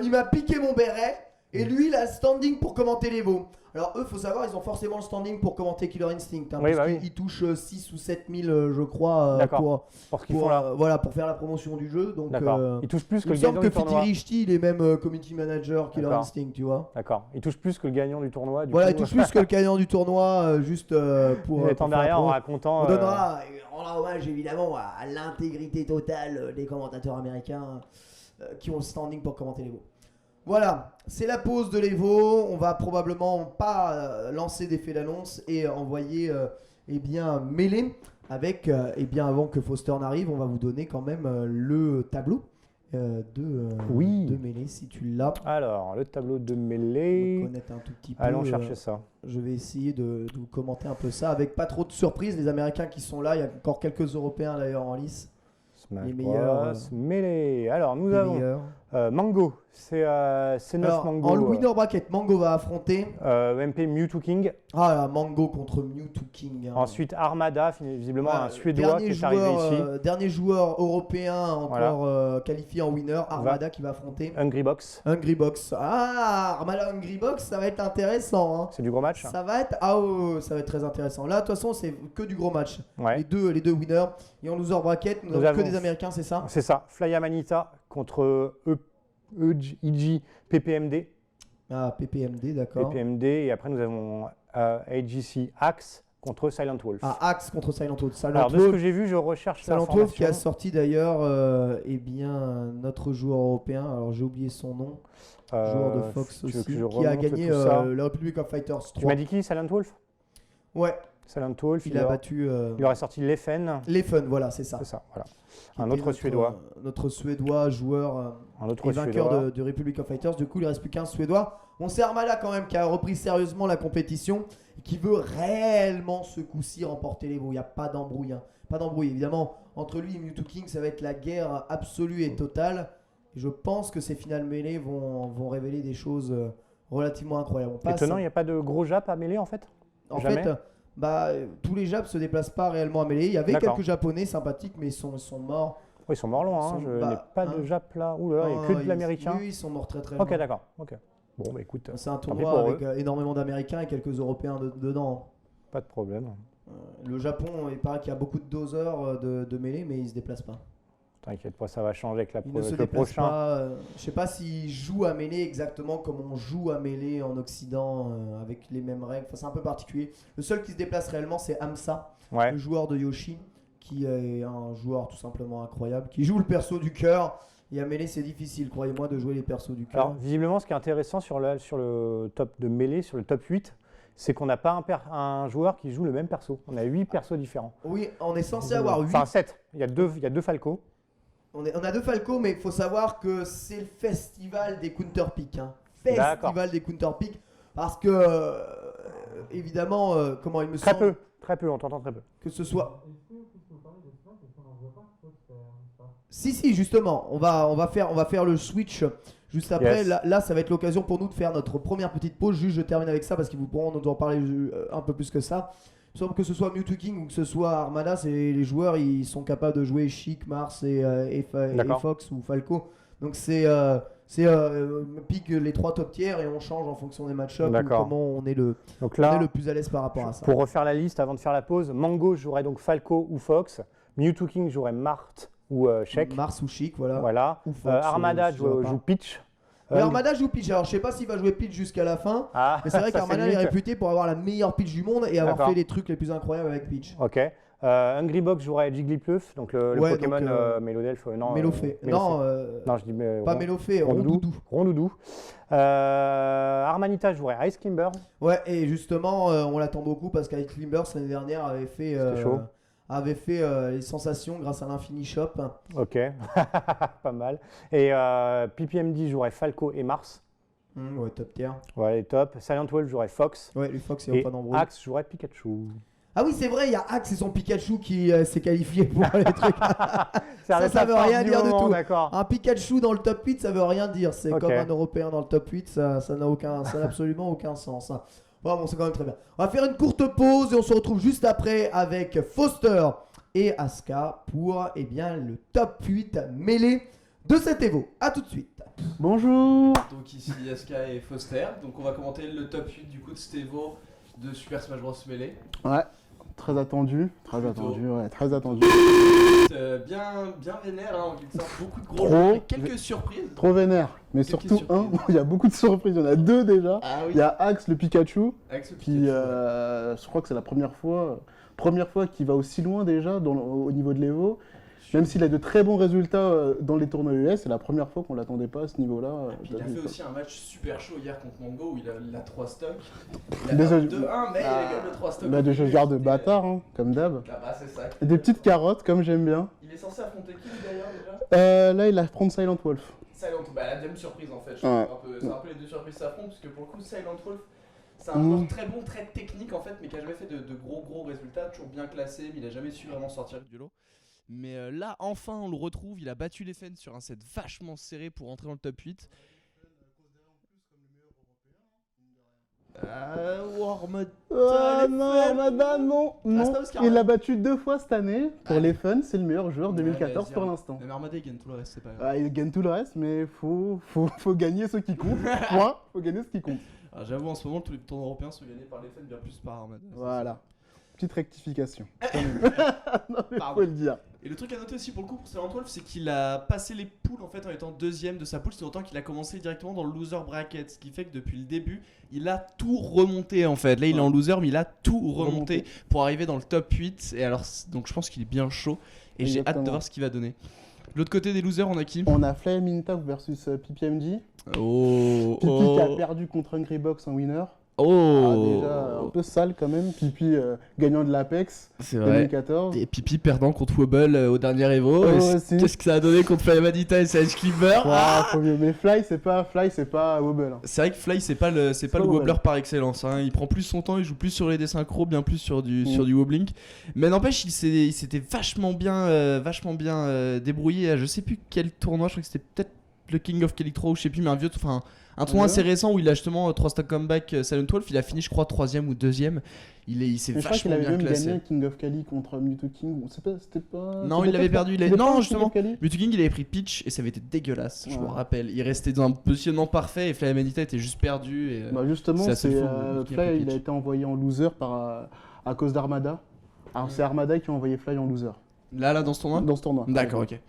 Il m'a piqué mon béret. Et lui, il a le standing pour commenter l'Evo. Alors eux, faut savoir, ils ont forcément le standing pour commenter Killer Instinct. Oui, parce bah qu'ils touchent 6 ou 7 000, je crois, D'accord. Pour ce qu'ils font là. voilà, pour faire la promotion du jeu. Donc, D'accord. Ils touchent plus que il me le gagnant semble que du tournoi. Fiti Rishti, il est même community manager Killer D'accord. Instinct, tu vois. D'accord. Ils touchent plus que le gagnant du tournoi. Voilà, coup. il touche plus que le gagnant du tournoi, juste pour. Étant pour faire derrière la en promo. racontant. On donnera, on rend hommage évidemment à l'intégrité totale des commentateurs américains qui ont le standing pour commenter l'Evo. Voilà, c'est la pause de l'Evo. On va probablement pas lancer des faits d'annonce et envoyer Melee avec, avant que Foster n'arrive, on va vous donner quand même le tableau de Melee si tu l'as. Alors, le tableau de On va mêlée. connaître un tout petit peu. Allons chercher ça. Je vais essayer de vous commenter un peu ça avec pas trop de surprises. Les Américains qui sont là, il y a encore quelques Européens d'ailleurs en lice. Smash Les meilleurs, Bros, mêlée. Alors, nous Les avons meilleurs. Mango. C'est 9 Alors, Mango. en winner bracket, Mango va affronter MP Mewtwo King. Mango contre Mewtwo King. Hein. Ensuite, Armada, visiblement un Suédois dernier qui est arrivé joueur, ici. dernier joueur européen encore qualifié en winner, Armada qui va affronter Hungry Box. Hungry Box. Armada Hungry Box, ça va être intéressant. Hein. C'est du gros match. Ça va être ça va être très intéressant. Là, de toute façon, c'est que du gros match. Ouais. Les deux winners. Et en loser bracket, nous avons que des Américains, c'est ça? C'est ça. Flya Manita contre EG PPMD. Ah, PPMD, d'accord. PPMD. Et après, nous avons AGC Axe contre Silent Wolf. Ah, Axe contre Silent Wolf. Alors, de ce que j'ai vu, je recherche Silent l'information. Wolf qui a sorti d'ailleurs notre joueur européen, alors j'ai oublié son nom, joueur de Fox aussi, qui a gagné la Republic of Fighters 3. Tu m'as dit qui? Silent Wolf? Ouais. Silent Wolf, il a battu. Il aurait sorti Leffen. Leffen, voilà, c'est ça. C'est ça, voilà. Un autre Suédois. Notre Suédois joueur un autre et vainqueur de Republic of Fighters. Du coup, il ne reste plus qu'un Suédois. On sait Armada quand même qui a repris sérieusement la compétition et qui veut réellement ce coup-ci remporter l'Evo. Il n'y a pas d'embrouille. Hein. Pas d'embrouille. Évidemment, entre lui et Mewtwo King, ça va être la guerre absolue et totale. Et je pense que ces finales mêlées vont révéler des choses relativement incroyables. Étonnant, il n'y a pas de gros Jap à mêler en fait? Jamais. Tous les Japs se déplacent pas réellement à mêlée. Il y avait quelques Japonais sympathiques, mais ils sont morts. Oui, ils sont morts loin. Je n'ai pas de Jap là. Ouh là, il n'y a que de l'américain. Oui, ils sont morts très très loin. Ok, d'accord. Okay. Bon, bah écoute. C'est un tournoi avec énormément d'Américains et quelques Européens dedans. Pas de problème. Le Japon, il paraît qu'il y a beaucoup de doseurs de mêlée, mais ils se déplacent pas. T'inquiète pas, ça va changer avec le prochain. Je sais pas s'ils jouent à mêlée exactement comme on joue à mêlée en Occident avec les mêmes règles. Enfin, c'est un peu particulier. Le seul qui se déplace réellement, c'est Amsa, le joueur de Yoshi, qui est un joueur tout simplement incroyable, qui joue le perso du cœur. Et à mêlée, c'est difficile, croyez-moi, de jouer les persos du cœur. Alors, visiblement, ce qui est intéressant sur le top de mêlée, sur le top 8, c'est qu'on n'a pas un joueur qui joue le même perso. On a 8 persos différents. Oui, on est censé avoir 8. Enfin, 7. Il y a deux Falco. On a 2 Falco, mais il faut savoir que c'est le festival des counterpicks. Hein. Festival des counterpicks. Parce que, évidemment, comment il me semble. Très peu, on t'entend très peu. Que ce soit. Si, justement, on va faire le switch juste après. Yes. Là, ça va être l'occasion pour nous de faire notre première petite pause. Juste, je termine avec ça parce qu'ils pourront nous en parler un peu plus que ça. Il semble que ce soit Mewtwo King ou que ce soit Armada, les joueurs, ils sont capables de jouer Chic, Mars et Fox ou Falco. Donc c'est pique les 3 top tiers et on change en fonction des match-ups ou comment on est le plus à l'aise par rapport à ça. Pour refaire la liste avant de faire la pause, Mango jouerait donc Falco ou Fox, Mewtwo King jouerait Mart ou Sheik. Mars ou Chic, voilà. Ou Fox, Armada joue Peach. Armada joue Peach. Alors je sais pas s'il va jouer Peach jusqu'à la fin, mais c'est vrai qu'Armada est réputé pour avoir la meilleure Peach du monde et avoir fait les trucs les plus incroyables avec Peach. Ok. Hungry Box jouerait Jigglypuff, donc le Pokémon Mélodelph. Mélofée. Non, je dis pas Mélofée, Rondoudou. Armanita jouerait Ice Climber. Ouais, et justement, on l'attend beaucoup parce qu'Ice Climber l'année dernière avait fait les sensations grâce à l'Infini Shop. Ok, pas mal. Et PPMD jouerait Falco et Mars. Ouais, top tier. Ouais, les top. Silent Wolf jouerait Fox. Ouais, lui Fox, il n'y a pas d'embrouille. Axe jouerait Pikachu. Ah oui, c'est vrai, il y a Axe et son Pikachu qui s'est qualifié pour les trucs. ça veut rien dire du tout. Un Pikachu dans le top 8, ça veut rien dire. C'est comme un Européen dans le top 8, ça n'a absolument aucun sens. Hein. Bon, c'est quand même très bien. On va faire une courte pause et on se retrouve juste après avec Foster et Asuka pour le top 8 mêlée de cet Evo. A tout de suite. Bonjour. Donc ici Yaska et Foster. Donc on va commenter le top 8 du coup de cet Evo de Super Smash Bros Melee. Ouais, très attendu. Très attendu. Bien vénère en quelque sorte. Beaucoup de gros Trop jeux, avec quelques surprises. Trop vénère. Mais Quelques surtout, surprises. il y a beaucoup de surprises. Il y en a 2 déjà. Ah oui. Il y a Axe le Pikachu, Avec ce qui, Pikachu, je crois que c'est la première fois qu'il va aussi loin déjà au niveau de l'Evo. Même s'il a de très bons résultats dans les tournois US, c'est la première fois qu'on l'attendait pas à ce niveau-là. Puis il a fait aussi un match super chaud hier contre Mango où il a 3 stocks. Il a Désolé. 2-1 mais il a quand même le 3 stocks. Bah, des sauvegardes de bâtard, hein, comme d'hab. Ah bah c'est ça. Et des petites carottes, comme j'aime bien. Il est censé affronter qui d'ailleurs déjà Là, il affronte Silent Wolf. Silent Wolf, bah la deuxième surprise en fait. Ouais. C'est un peu les deux surprises s'affrontent parce que pour le coup Silent Wolf c'est un Mm. joueur très bon, très technique en fait, mais qui a jamais fait de gros résultats, toujours bien classé, mais il a jamais su vraiment sortir du lot. Mais là enfin on le retrouve, il a battu les fans sur un set vachement serré pour entrer dans le top 8. Warmod. Non, madame, non. c'est pas Oscar, Il hein. l'a battu 2 fois cette année. Pour Ah. les fans, c'est le meilleur joueur 2014 vas-y, pour hein. l'instant. Mais Armada il gagne tout le reste, c'est pas grave. Il gagne tout le reste, mais faut gagner ce qui compte. Point, faut gagner ce qui compte. Alors, j'avoue en ce moment tous les tournois européens sont gagnés par les fans bien plus par Armada. Voilà. Petite rectification. Non, mais Pardon. faut le dire. Et le truc à noter aussi pour le coup pour Silent Wolf, c'est qu'il a passé les poules en fait en étant deuxième de sa poule, c'est autant qu'il a commencé directement dans le loser bracket, ce qui fait que depuis le début, il a tout remonté en fait. Là, il est en loser, mais il a tout remonté pour arriver dans le top 8. Et alors, donc je pense qu'il est bien chaud et j'ai hâte Exactement. de voir ce qu'il va donner. De l'autre côté des losers, on a qui? On a Flame Mintalk versus PPMG. Oh, Pipi qui a perdu contre Hungry Box en winner. Déjà un peu sale quand même. Pipi gagnant de l'Apex C'est vrai. 2014. Et Pipi perdant contre Wobble au dernier Evo. Oh, Et aussi. qu'est-ce que ça a donné contre Flamadita et Sage Climber? Faut mieux. Mais Fly, c'est pas Wobble. Hein. C'est vrai que Fly c'est pas le pas wobbler Wobble. par excellence, hein. Il prend plus son temps, il joue plus sur les désynchros, bien plus sur du wobbling. Mais n'empêche, il s'était vachement bien débrouillé à je sais plus quel tournoi, je crois que c'était peut-être le King of Kelly 3 ou je sais plus, mais un tournoi assez récent où il a justement 3 stock comeback Silent Wolf, il a fini je crois 3ème ou 2ème. Il s'est Mais je crois qu'il vachement avait bien même gagné classé. un King of Cali contre Mewtwo King. C'était pas. Non, c'était il l'avait peut-être perdu. pas- c'était pas Non, un justement. King of Cali Mewtwo King il avait pris Peach et ça avait été dégueulasse, je me Ouais. rappelle. Il restait dans un positionnement parfait et Flamadita était juste perdu. Et, Bah justement, c'est assez c'est fou, le King Fly, of il a Peach. été envoyé en loser à cause d'Armada. Alors c'est Armada qui a envoyé Fly en loser Là dans ce tournoi. dans ce tournoi. D'accord, ok.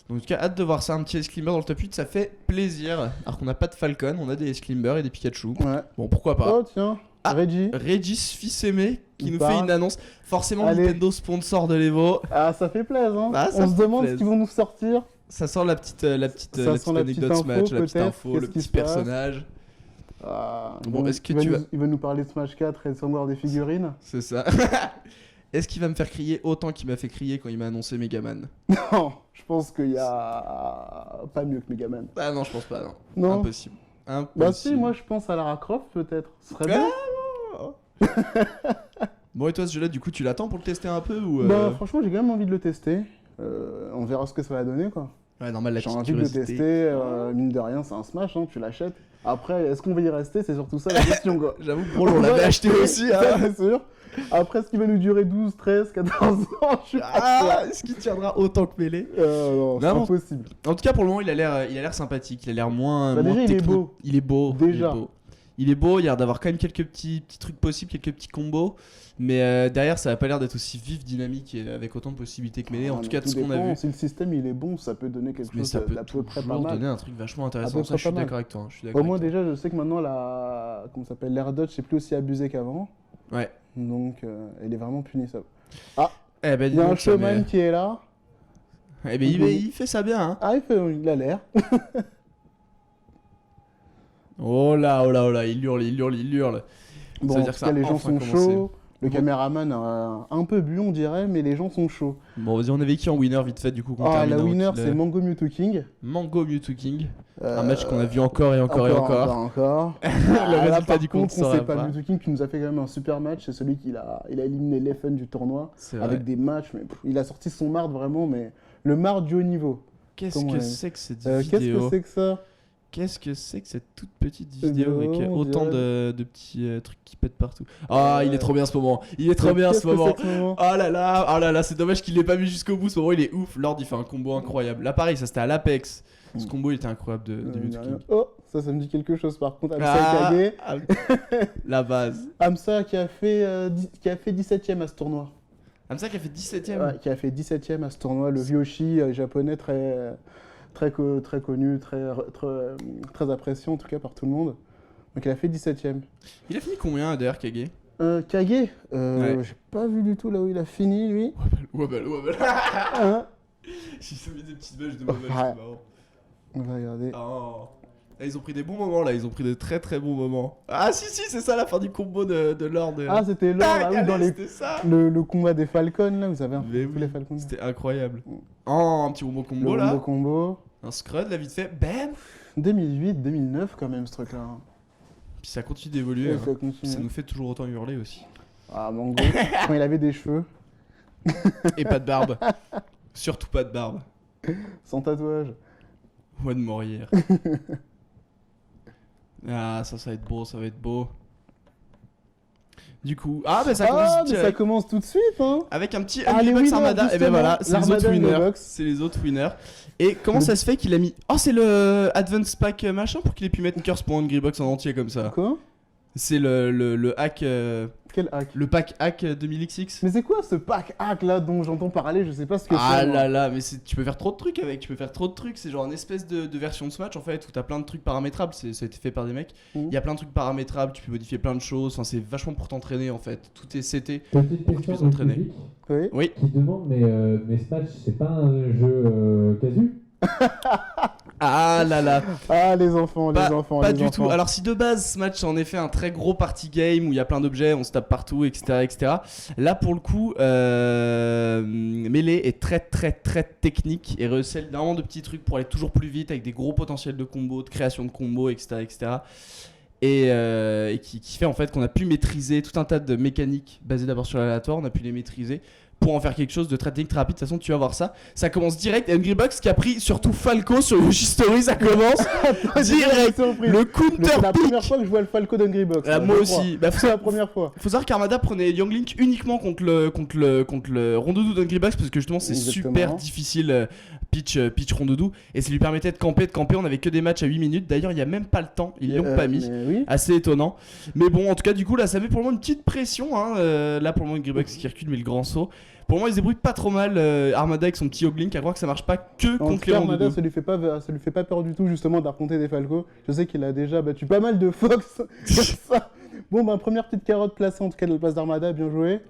Donc, en tout cas, hâte de voir ça, un petit Exclimber dans le top 8, ça fait plaisir. Alors qu'on n'a pas de Falcon, on a des Exclimber et des Pikachu. Ouais. Bon, pourquoi pas. Oh tiens, Ah. Reggie. Régis fils aimé qui Il nous part. fait une annonce. Forcément, Allez. Nintendo sponsor de l'Evo. Ah ça fait plaisir, hein. Ah, ça On se fait demande plaisir. ce qu'ils vont nous sortir. Ça sent la petite Ça anecdote sent la petite Smash, info, la petite peut-être. info, Qu'est-ce le qui petit se passe personnage. Bon, est-ce que il va tu nous- vas- il va nous parler de Smash 4 et de Songward des figurines. C'est ça. Est-ce qu'il va me faire crier autant qu'il m'a fait crier quand il m'a annoncé Megaman? Non, je pense qu'il y a pas mieux que Megaman. Ah non, je pense pas, non. Non. Impossible. Bah si, moi je pense à Lara Croft peut-être. Ce serait bien. Bon, et toi, ce jeu-là, du coup, tu l'attends pour le tester un peu ou Bah franchement, j'ai quand même envie de le tester. On verra ce que ça va donner quoi. Ouais, normal, la J'ai petite envie de le curiosité. tester, mine de rien, c'est un Smash, hein, tu l'achètes. Après, est-ce qu'on va y rester? C'est surtout ça la question quoi. J'avoue que on l'avait acheté aussi. Ça, Hein. c'est sûr. Après, est-ce qu'il va nous durer 12, 13, 14 ans? Je suis pas Ah, sûr. est-ce qu'il tiendra autant que Melee? Non, c'est Non, bon. impossible. En tout cas, pour le moment, il a l'air sympathique. Il a l'air moins. Bah, moins déjà, il est technique. beau. Il est beau. Déjà. Il est beau. Il a l'air d'avoir quand même quelques petits trucs possibles, quelques petits combos. Mais derrière, ça a pas l'air d'être aussi vif, dynamique et avec autant de possibilités que Melee. En Ah, tout mais cas, de ce tout qu'on a dépend. vu. Si le système il est bon, ça peut donner quelque Mais chose ça peut d'à peu près pas toujours mal. donner un truc vachement À peu intéressant. Ça, près je suis pas mal. d'accord avec toi. Je suis Au d'accord moins, avec toi. déjà, je sais que maintenant, comment ça s'appelle, l'air dodge, c'est plus aussi abusé qu'avant. Ouais. Donc, il est vraiment punissable. Eh ben, Il dis y a un donc, ça showman met- qui est là. Eh ben, il fait ça bien. Hein. Ah, il a l'air. Oh là, oh là, oh là. Il hurle. Bon, Ça veut en dire tout que ça cas, a les gens enfin sont commencé. chauds. Le Bon. caméraman a un peu bu, on dirait, mais les gens sont chauds. Bon, vas-y, on avait qui en winner vite fait du coup qu'on Ah, termine la en winner, haut, c'est Mango Mewtwo King. Mango Mewtwo King. Un Euh, match qu'on a vu encore et encore. Encore. Le Là, résultat par du compte contre, on sera sait pas. pas. Mewtwo King qui nous a fait quand même un super match. C'est celui qui a éliminé l'Effen du tournoi. C'est vrai. Avec des matchs. Mais il a sorti son Mard vraiment, mais le Mard du haut niveau. Qu'est-ce Comment que on c'est que cette Qu'est-ce que vidéo? c'est que ça? Qu'est-ce que c'est que cette toute petite vidéo avec on autant dirait. de petits trucs qui pètent partout. Ah, il est trop bien ce moment. Il est trop bien ce moment. Ah là là, c'est dommage qu'il l'ait pas vu jusqu'au bout. Ce moment, il est ouf. Lord, il fait un combo incroyable. Là, pareil, ça c'était à l'Apex. Ce combo, il était incroyable de Mewtwo King. Oh, ça me dit quelque chose par contre. Amsa et Kage. La base. Amsa qui a fait 17ème à ce tournoi. Amsa qui a fait 17ème. Ouais, qui a fait 17ème à ce tournoi. Le Vyoshi japonais très connu, très apprécié en tout cas par tout le monde. Donc il a fait 17ème. Il a fini combien d'ailleurs, Kage? Kage, Ouais. j'ai pas vu du tout là où il a fini lui. Wobble. Hein. J'ai mis des petites bugs de Wobble, c'est Ouais. marrant. On va regarder. Oh. Là, ils ont pris des bons moments là, ils ont pris de très très bons moments. Ah si, c'est ça la fin du combo de Lord. Ah, c'était là, Tac, là, oui, allez, dans c'était ça. le combat des Falcons là, vous avez un Mais peu tous oui, les Falcons. C'était incroyable. Mm. Oh, un petit combo combo Le là. combo. Un scrud là vite fait, bam. 2008, 2009 quand même ce truc là. Puis ça continue d'évoluer. Et hein. ça Puis continue. ça nous fait toujours autant hurler aussi. Ah, Mango, quand il avait des cheveux, Et pas de barbe. Surtout pas de barbe. sans tatouage. Ou de mourir. Ah, ça va être beau, ça va être beau. Du coup, ah bah ça commence Ah, mais direct. ça commence tout de suite, hein. Avec un petit Ah, les Hungry Box winners, Armada, et ben justement. voilà, c'est les autres L'Armada winners. Hungry Box. C'est les autres winners. Et comment ça se fait qu'il a mis. Oh, c'est le Advance Pack machin pour qu'il ait pu mettre Curse pour Hungry Box en entier comme ça. Quoi? C'est le hack. Quel hack? Le pack hack 2000XX. Mais c'est quoi ce pack hack là dont j'entends parler? Je sais pas ce que Ah c'est. moi. là là, mais tu peux faire trop de trucs avec, tu peux faire trop de trucs. C'est genre une espèce de version de Smash en fait où t'as plein de trucs paramétrables. Ça a été fait par des mecs. Il Mhm. y a plein de trucs paramétrables, tu peux modifier plein de choses. Enfin, c'est vachement pour t'entraîner en fait. Tout est CT. Petite Pour que tu question puisses du entraîner. public Oui. Oui. qui demande mais Smash c'est pas un jeu casu? Ah là là. Ah, les enfants, Pas, les enfants. pas les du enfants. tout. Alors si de base ce match c'est en effet un très gros party game où il y a plein d'objets, on se tape partout, etc. Là pour le coup, Melee est très technique et recèle énormément de petits trucs pour aller toujours plus vite avec des gros potentiels de combos, de création de combos, etc. Et qui fait en fait qu'on a pu maîtriser tout un tas de mécaniques basées d'abord sur l'aléatoire, on a pu les maîtriser pour en faire quelque chose de très technique, très rapide. De toute façon, tu vas voir ça. Ça commence direct. Hungry Box qui a pris surtout Falco sur Yoshi Story, ça commence direct. Le Mais c'est la counter première pick. fois que je vois le Falco d'Hungry Box. Ah, là, moi je crois. aussi. Bah, C'est la première fois. faut savoir qu'Armada prenait Young Link uniquement contre le Rondoudou d'Hungry Box parce que justement c'est Exactement. super difficile pitch Rondoudou et ça lui permettait de camper. On avait que des matchs à 8 minutes. D'ailleurs, il n'y a même pas le temps. Ils l'ont pas mis. Mais oui. Assez étonnant. Mais bon, en tout cas, du coup, là, ça met pour le moment une petite pression. Hein. Là, pour le moment, Hungry Box qui recule, mais le grand saut. Pour le moment, il se débrouille pas trop mal. Armada avec son petit Yoglink, à croire que ça marche pas que En contre tout les cas, Rondoudou. Armada, ça lui fait pas peur du tout justement d'affronter des Falcos. Je sais qu'il a déjà battu pas mal de Fox comme ça. Bon, bah, première petite carotte placée en tout cas de la place d'Armada, bien joué.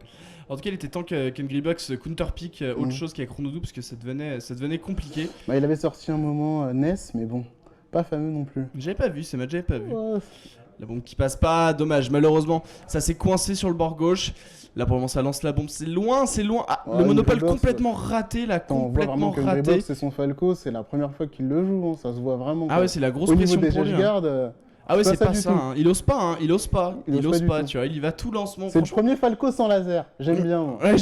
En tout cas, il était temps qu'Hungry Box counter pick autre Mhm. chose qu'avec Rondoudou parce que ça devenait compliqué. Bah, il avait sorti un moment Ness, mais bon, pas fameux non plus. J'avais pas vu, ces matchs, j'avais pas vu. Ouais. La bombe qui passe pas, dommage, malheureusement, ça s'est coincé sur le bord gauche. Là pour le moment ça lance la bombe, c'est loin. Ah, Ouais, le monopole Hungry Box, complètement raté, là, Attends, on voit complètement vraiment que Hungry raté. Box c'est son Falco, c'est la première fois qu'il le joue, hein, ça se voit vraiment. Ah quoi. ouais, c'est la grosse Au niveau pression des pour lui. edge hein. guards, Ah ouais, pas c'est ça pas du ça, tout. hein. Il ose pas, il ose pas, Il ose pas du tout. tu vois, il y va tout lancement. c'est le franchement. premier Falco sans laser, j'aime bien. moi. Ouais,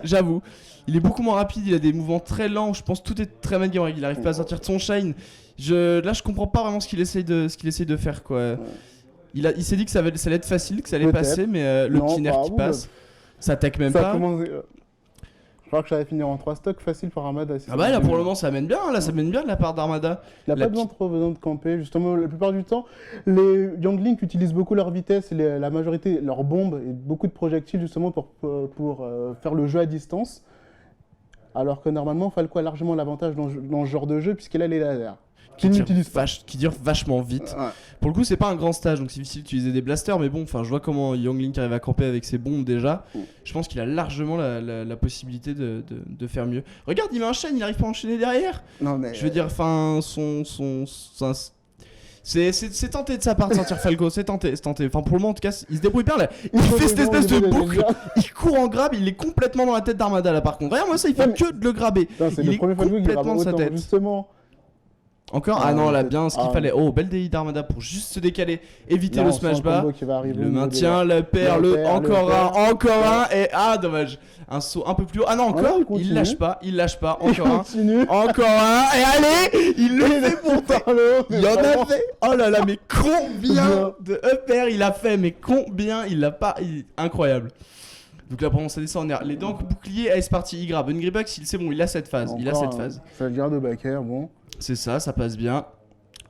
j'avoue. Il est beaucoup moins rapide, il a des mouvements très lents, je pense que tout est très maniable, il arrive pas à sortir de son shine. Là je comprends pas vraiment ce qu'il essaye de faire quoi. Il s'est dit que ça allait être facile, que ça allait Peut-être. passer, mais le Non, petit nerf bah, qui oui, passe, ça attaque même Ça a pas. commencé, je crois que ça va finir en 3 stocks facile pour Armada. si Ah ça bah là continue. pour le moment ça mène bien, là ça mène bien de la part d'Armada. Il n'a la pas besoin de camper, justement la plupart du temps. Les Young Link utilisent beaucoup leur vitesse et la majorité, leurs bombes et beaucoup de projectiles justement pour faire le jeu à distance. Alors que normalement Falco a largement l'avantage dans ce genre de jeu puisqu'il a les lasers. Qu'il n'utilise pas. Qui dure vachement vite. Ouais. Pour le coup, c'est pas un grand stage, donc c'est difficile d'utiliser des blasters, mais bon, enfin, je vois comment Young Link arrive à camper avec ses bombes déjà. Je pense qu'il a largement la possibilité de faire mieux. Regarde, il met un chaîne, il arrive pas à enchaîner derrière. Non mais Je veux dire, enfin, c'est tenté de sa part de sortir Falco, c'est tenté. Enfin, pour le moment, en tout cas, il se débrouille bien là. Il fait cette espèce de boucle, il court en grab, il est complètement dans la tête d'Armada là par contre. Regarde, moi ça, il fait Ouais, mais- que de le grabber. Putain, c'est Il le est premier Falco qui grave complètement de sa autant tête. justement. Encore Ah non, là, peut-être. bien ce qu'il fallait. Oh, belle DI d'Armada pour juste se décaler, éviter Là, le on sent smash un bas. combo qui va arriver Le au niveau maintien, des- le pair, le pair, encore le un, pair. encore un, et ah, dommage. Un saut un peu plus haut. Ah non, encore, il continue. il lâche pas, Il encore un. continue. Encore un, et allez, il le fait monter. Il y en Vraiment. avait. Oh là là, mais combien Bien. de upper il a fait, mais combien il l'a pas. Incroyable. Donc là, pendant ça descend en air. Les dents boucliers, allez, c'est parti, il grab. Hungry Bucks, c'est bon, il a cette phase. Il a Encore cette un- phase. Ça le garde de backer, bon. C'est ça passe bien.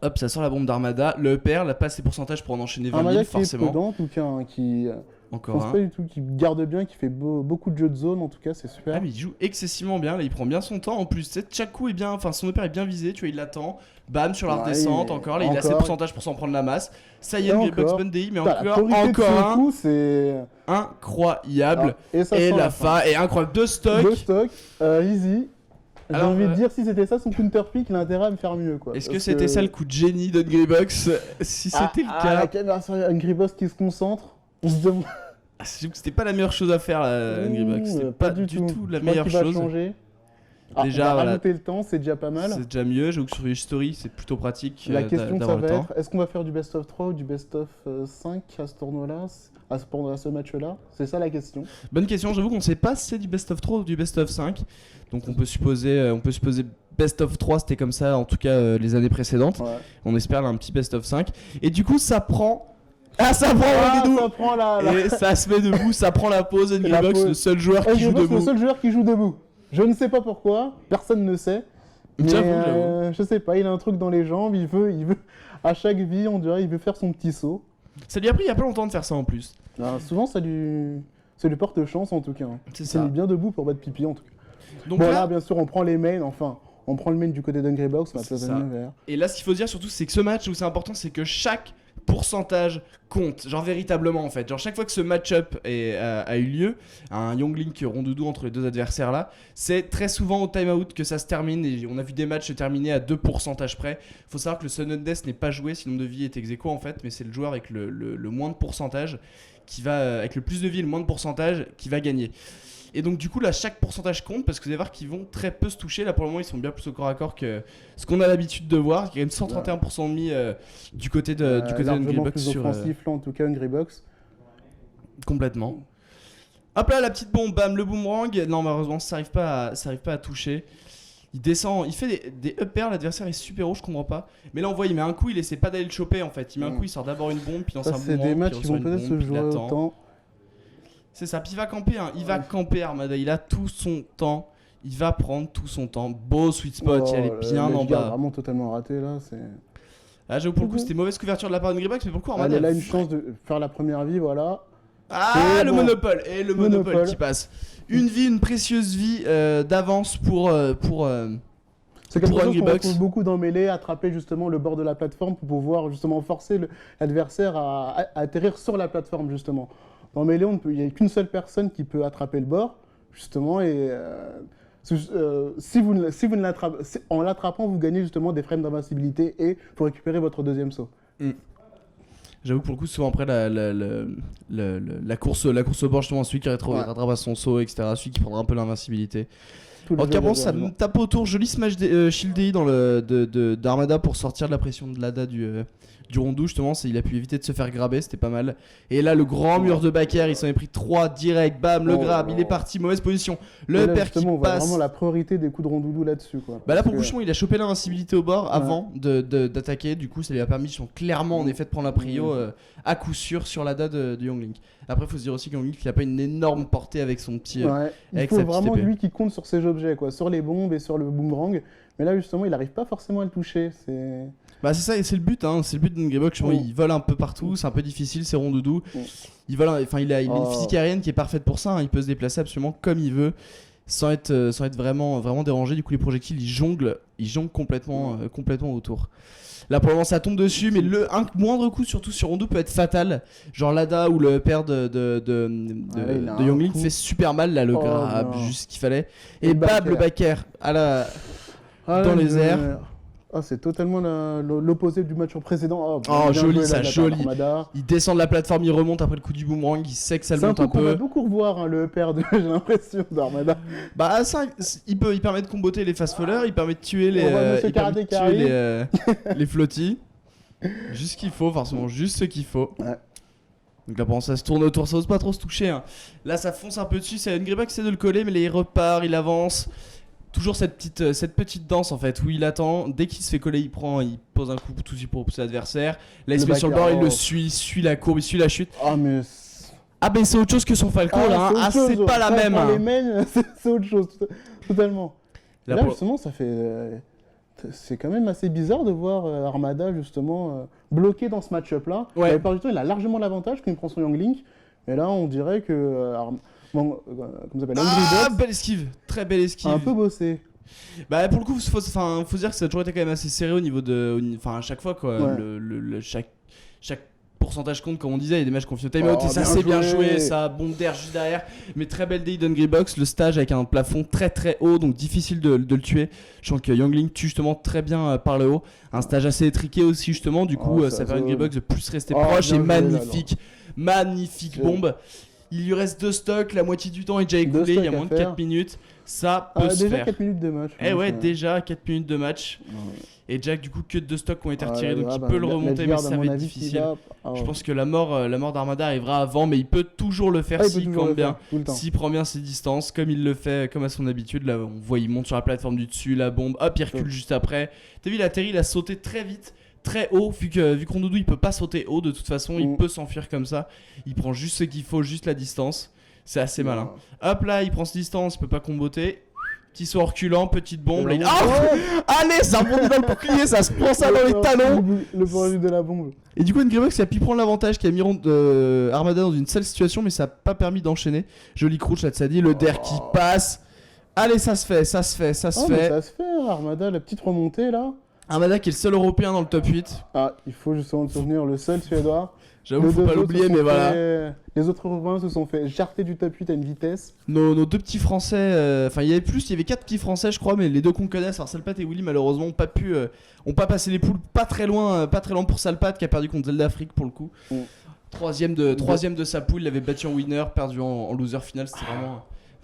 Hop, ça sort la bombe d'Armada. Le upper, la passe ses pourcentages pour en enchaîner 20 000, Armada qui est forcément. prudent, en tout cas, hein, qui Encore pense un. pas du tout, qui garde bien, qui fait beaucoup de jeux de zone, en tout cas, c'est super. Ah mais il joue excessivement bien, là il prend bien son temps en plus, tu sais, chaque coup est bien, enfin son upper est bien visé, tu vois, il l'attend, bam sur la Ouais, redescente, encore, là il a ses encore. pourcentages pour s'en prendre la masse, ça y est, Et Hungry Bucks encore. bonne DI, mais Putain, la encore, porosité de encore ce un, coup, c'est incroyable, et ça et sent la fin est incroyable, deux stocks, Deux stocks, easy. J'ai Alors, envie de dire, si c'était ça son counter pick, il a intérêt à me faire mieux, quoi. est-ce que Parce c'était ça le coup de génie d'Hungry Bucks? Si c'était le cas, la caméra sur Hungry Boss qui se concentre, on se demande. j'avoue que c'était pas la meilleure chose à faire là, Hungry Bucks, c'était pas du tout la Je crois meilleure qu'il va chose, changer. Déjà, on va voilà. rajouter le temps, c'est déjà pas mal. c'est déjà mieux, j'avoue que sur History c'est plutôt pratique La question, ça d'avoir le va temps. être, est-ce qu'on va faire du best of 3 ou du best of 5 à ce tournoi-là, à ce match-là? C'est ça la question. Bonne question, j'avoue qu'on sait pas si c'est du best of 3 ou du best of 5. Donc on peut supposer best of 3, c'était comme ça en tout cas les années précédentes. Ouais. On espère là, un petit best of 5. Et du coup ça prend... Ah ça prend Rondeau. ça prend la... Et ça se met debout, ça prend la pause. Hungry La Bucks, pause. le seul joueur qui Hungry joue Boss, le debout. seul joueur qui joue debout. Je ne sais pas pourquoi, personne ne sait. Mais J'avoue. je sais pas, il a un truc dans les jambes, il veut, à chaque vie, on dirait, il veut faire son petit saut. Ça lui a pris il y a pas longtemps de faire ça en plus. Souvent, ça lui porte chance en tout cas. Hein. C'est Il ça. est bien debout pour battre pipi en tout cas. Donc Bon, là, là, bien sûr, on prend les mains, on prend le main du côté d'Hungry Box, on va C'est placer ça. un vert. et là ce qu'il faut dire surtout c'est que ce match où c'est important c'est que chaque pourcentage compte, genre véritablement en fait. Genre chaque fois que ce match-up a eu lieu, un Young Link Rondoudou entre les deux adversaires là, c'est très souvent au time-out que ça se termine et on a vu des matchs se terminer à 2 pourcentages près. Faut savoir que le Sudden Death n'est pas joué si le nombre de vie est ex aequo en fait, mais c'est le joueur avec le moins de pourcentage qui va, avec le plus de vie et le moins de pourcentage qui va gagner. Et donc du coup là chaque pourcentage compte parce que vous allez voir qu'ils vont très peu se toucher. Là pour le moment ils sont bien plus au corps à corps que ce qu'on a l'habitude de voir. Il y a quand même 131% de mis du côté de Hungry Largement Bucks plus sur offensif là, en tout cas, Hungry Box. complètement. Hop là la petite bombe, bam le boomerang. Non malheureusement ça arrive pas à toucher. Il descend, il fait des uppers, l'adversaire est super haut, je comprends pas. Mais là on voit il met un coup, il essaie pas d'aller le choper en fait. Il met un coup, il sort d'abord une bombe, puis lance Ça, un c'est boomerang. des matchs puis qui il vont ressort une peut-être bombe, se puis il jouer attend. autant. C'est ça, puis il va camper, hein. Il va camper Armada, il a tout son temps, il va prendre tout son temps. Beau sweet spot, il est bien en bas. Vraiment totalement raté là. Ah, j'avoue, pour le coup, c'était mauvaise couverture de la part de Hungry Bucks, mais pour le coup, Armada. Allez, là, une chance de faire la première vie, voilà. Ah, Et le bon. monopole, et le monopole Monopole. qui passe. Une vie, une précieuse vie d'avance pour C'est quelque Pour chose Hungry qu'on Bucks. retrouve beaucoup dans Melee, attraper justement le bord de la plateforme pour pouvoir justement forcer l'adversaire à atterrir sur la plateforme justement. Dans Melee, il n'y a qu'une seule personne qui peut attraper le bord justement et si vous ne l'attrapez, en l'attrapant, vous gagnez justement des frames d'invincibilité et pour récupérer votre deuxième saut. J'avoue que pour le coup, souvent après la course au bord, justement, celui qui rattrapera son saut, etc., celui qui prendra un peu l'invincibilité. Tous les En tout cas, jeux bon, ça également. me tape autour. Joli smash shield DI d'Armada pour sortir de la pression de l'ADA du rondou, justement. Il a pu éviter de se faire grabber, c'était pas mal. Et là, le grand mur de back air, il s'en est pris 3 direct. Bam, le Oh, grab, oh. il est parti, mauvaise position. Et Le là, upper qui justement, on voit passe. vraiment la priorité des coups de rondoudou là-dessus quoi. Bah là, Parce pour que- Bouchemont, il a chopé l'invincibilité au bord avant d'attaquer. Du coup, ça lui a permis clairement, en effet, de prendre la prio à coup sûr sur l'ADA de Young Link. Après, il faut se dire aussi que Young Link, il a pas une énorme portée avec son petit. Ouais, il avec faut sa petite vraiment épée. lui qui compte sur ses objets, quoi, sur les bombes et sur le boomerang. Mais là, justement, il n'arrive pas forcément à le toucher. Bah c'est ça, et c'est le but, hein. C'est le but de Hungry Bucks. Mm. Il vole un peu partout, c'est un peu difficile, c'est rondoudou. Mm. Il vole, enfin il a une Oh. physique aérienne qui est parfaite pour ça. Hein. Il peut se déplacer absolument comme il veut, sans être vraiment dérangé. Du coup, les projectiles, ils jonglent complètement autour. Là pour le moment ça tombe dessus, mais un moindre coup surtout sur Rondo peut être fatal. Genre l'ADA ou le père de Ouais, il a Young un Link coup. fait super mal là, le Oh, grab, non. juste ce qu'il fallait. Et Et bam, back le air. back air à la... Ah, Dans les airs. Ah, c'est totalement l'opposé du match précédent. Oh, bien joli, joué, ça, là, joli. Armada. Il descend de la plateforme, il remonte après le coup du boomerang, il sait que ça le C'est un monte peu un qu'on va peu. beaucoup revoir, hein, le EPR de j'ai l'impression d'Armada. Bah, ça, il permet de comboter les fast-fallers, il permet de tuer les, On voit Monsieur il permet de Karaté qui tuer les flotties. Juste ce qu'il faut, forcément, juste ce qu'il faut. Ouais. Donc là, pendant ça se tourne autour, ça ose pas trop se toucher. Hein. Là, ça fonce un peu dessus, c'est Hungrybuck qui essaie de le coller, mais là, il repart, il avance. Toujours cette petite danse en fait où il attend, dès qu'il se fait coller il pose un coup tout de suite pour pousser l'adversaire, là il se met sur le bord, il le suit, il suit la courbe, il suit la chute. Ah mais... Ah ben c'est autre chose que son Falco là, hein. C'est pas la même. Pour les Hein. mains, c'est autre chose, totalement. Là, Là pour- justement ça fait... c'est quand même assez bizarre de voir Armada justement bloqué dans ce match-up là. Ouais. La plupart du temps il a largement l'avantage quand il prend son Young Link, mais là on dirait que... comment ça s'appelle, Ah, Hungrybuck belle esquive, très belle esquive. a un peu bossé. Bah pour le coup, faut dire que ça a toujours été quand même assez serré au niveau de, enfin à chaque fois quoi, Ouais. chaque pourcentage compte comme on disait, il y a des matchs confiés au timeout Oh, et ça bien c'est bien joué. joué, ça bombe d'air juste derrière, mais très belle DI d'Hungrybuck, le stage avec un plafond très très haut donc difficile de le tuer. Je sens que Youngling tue justement très bien par le haut, un stage assez étriqué aussi justement, du coup Oh, ça ça permet à se- Hungrybuck de plus rester Oh, proche et bien joué, là, magnifique C'est- bombe. Il lui reste 2 stocks, la moitié du temps est déjà Deux écoulé, il y a stocks à moins de faire. 4 minutes, ça peut se déjà faire. 4 minutes de match. Eh ouais, donc, déjà 4 minutes de match. Et Jack, du coup, que 2 stocks qui ont été retirés, donc il bah, peut le remonter, mais Ledgard, ça à va mon être avis, difficile. s'il va- Ah, Je ouais. pense que la mort d'Armada arrivera avant, mais il peut toujours le faire Ah, il peut s'il toujours campe le bien, faire, tout le temps. s'il prend bien ses distances, comme il le fait, comme à son habitude. Là, on voit, il monte sur la plateforme du dessus, la bombe, hop, il recule juste après. T'as vu, il atterrit, il a sauté très vite, très haut, vu qu'on doudou, il peut pas sauter haut de toute façon, il peut s'enfuir comme ça. Il prend juste ce qu'il faut, juste la distance. C'est assez malin. Hop là, il prend ses distances, il peut pas comboter. Petit saut en reculant, petite bombe. Là, il... Allez, ça rebondit dans le bouclier, ça se prend ça dans les talons. Le point de la bombe. Et du coup, Hungrybuck a pu prendre l'avantage qui a mis Armada dans une sale situation, mais ça n'a pas permis d'enchaîner. Joli crouch là de Sadie, le der qui passe. Allez, ça se fait. Mais ça se fait, Armada, la petite remontée là. Armada qui est le seul européen dans le top 8. Ah, il faut justement se souvenir, le seul suédois. J'avoue, faut Les pas deux l'oublier, autres se mais sont voilà. Les autres Européens se sont fait jarter du top 8 à une vitesse. Nos 2 petits français, enfin il y avait 4 petits français je crois, mais les 2 qu'on connaît, Salpat et Willy malheureusement ont pas passé les poules, pas très loin pour Salpat qui a perdu contre Zelda Afrique pour le coup. Troisième de sa poule, il avait battu en winner, perdu en loser final, c'était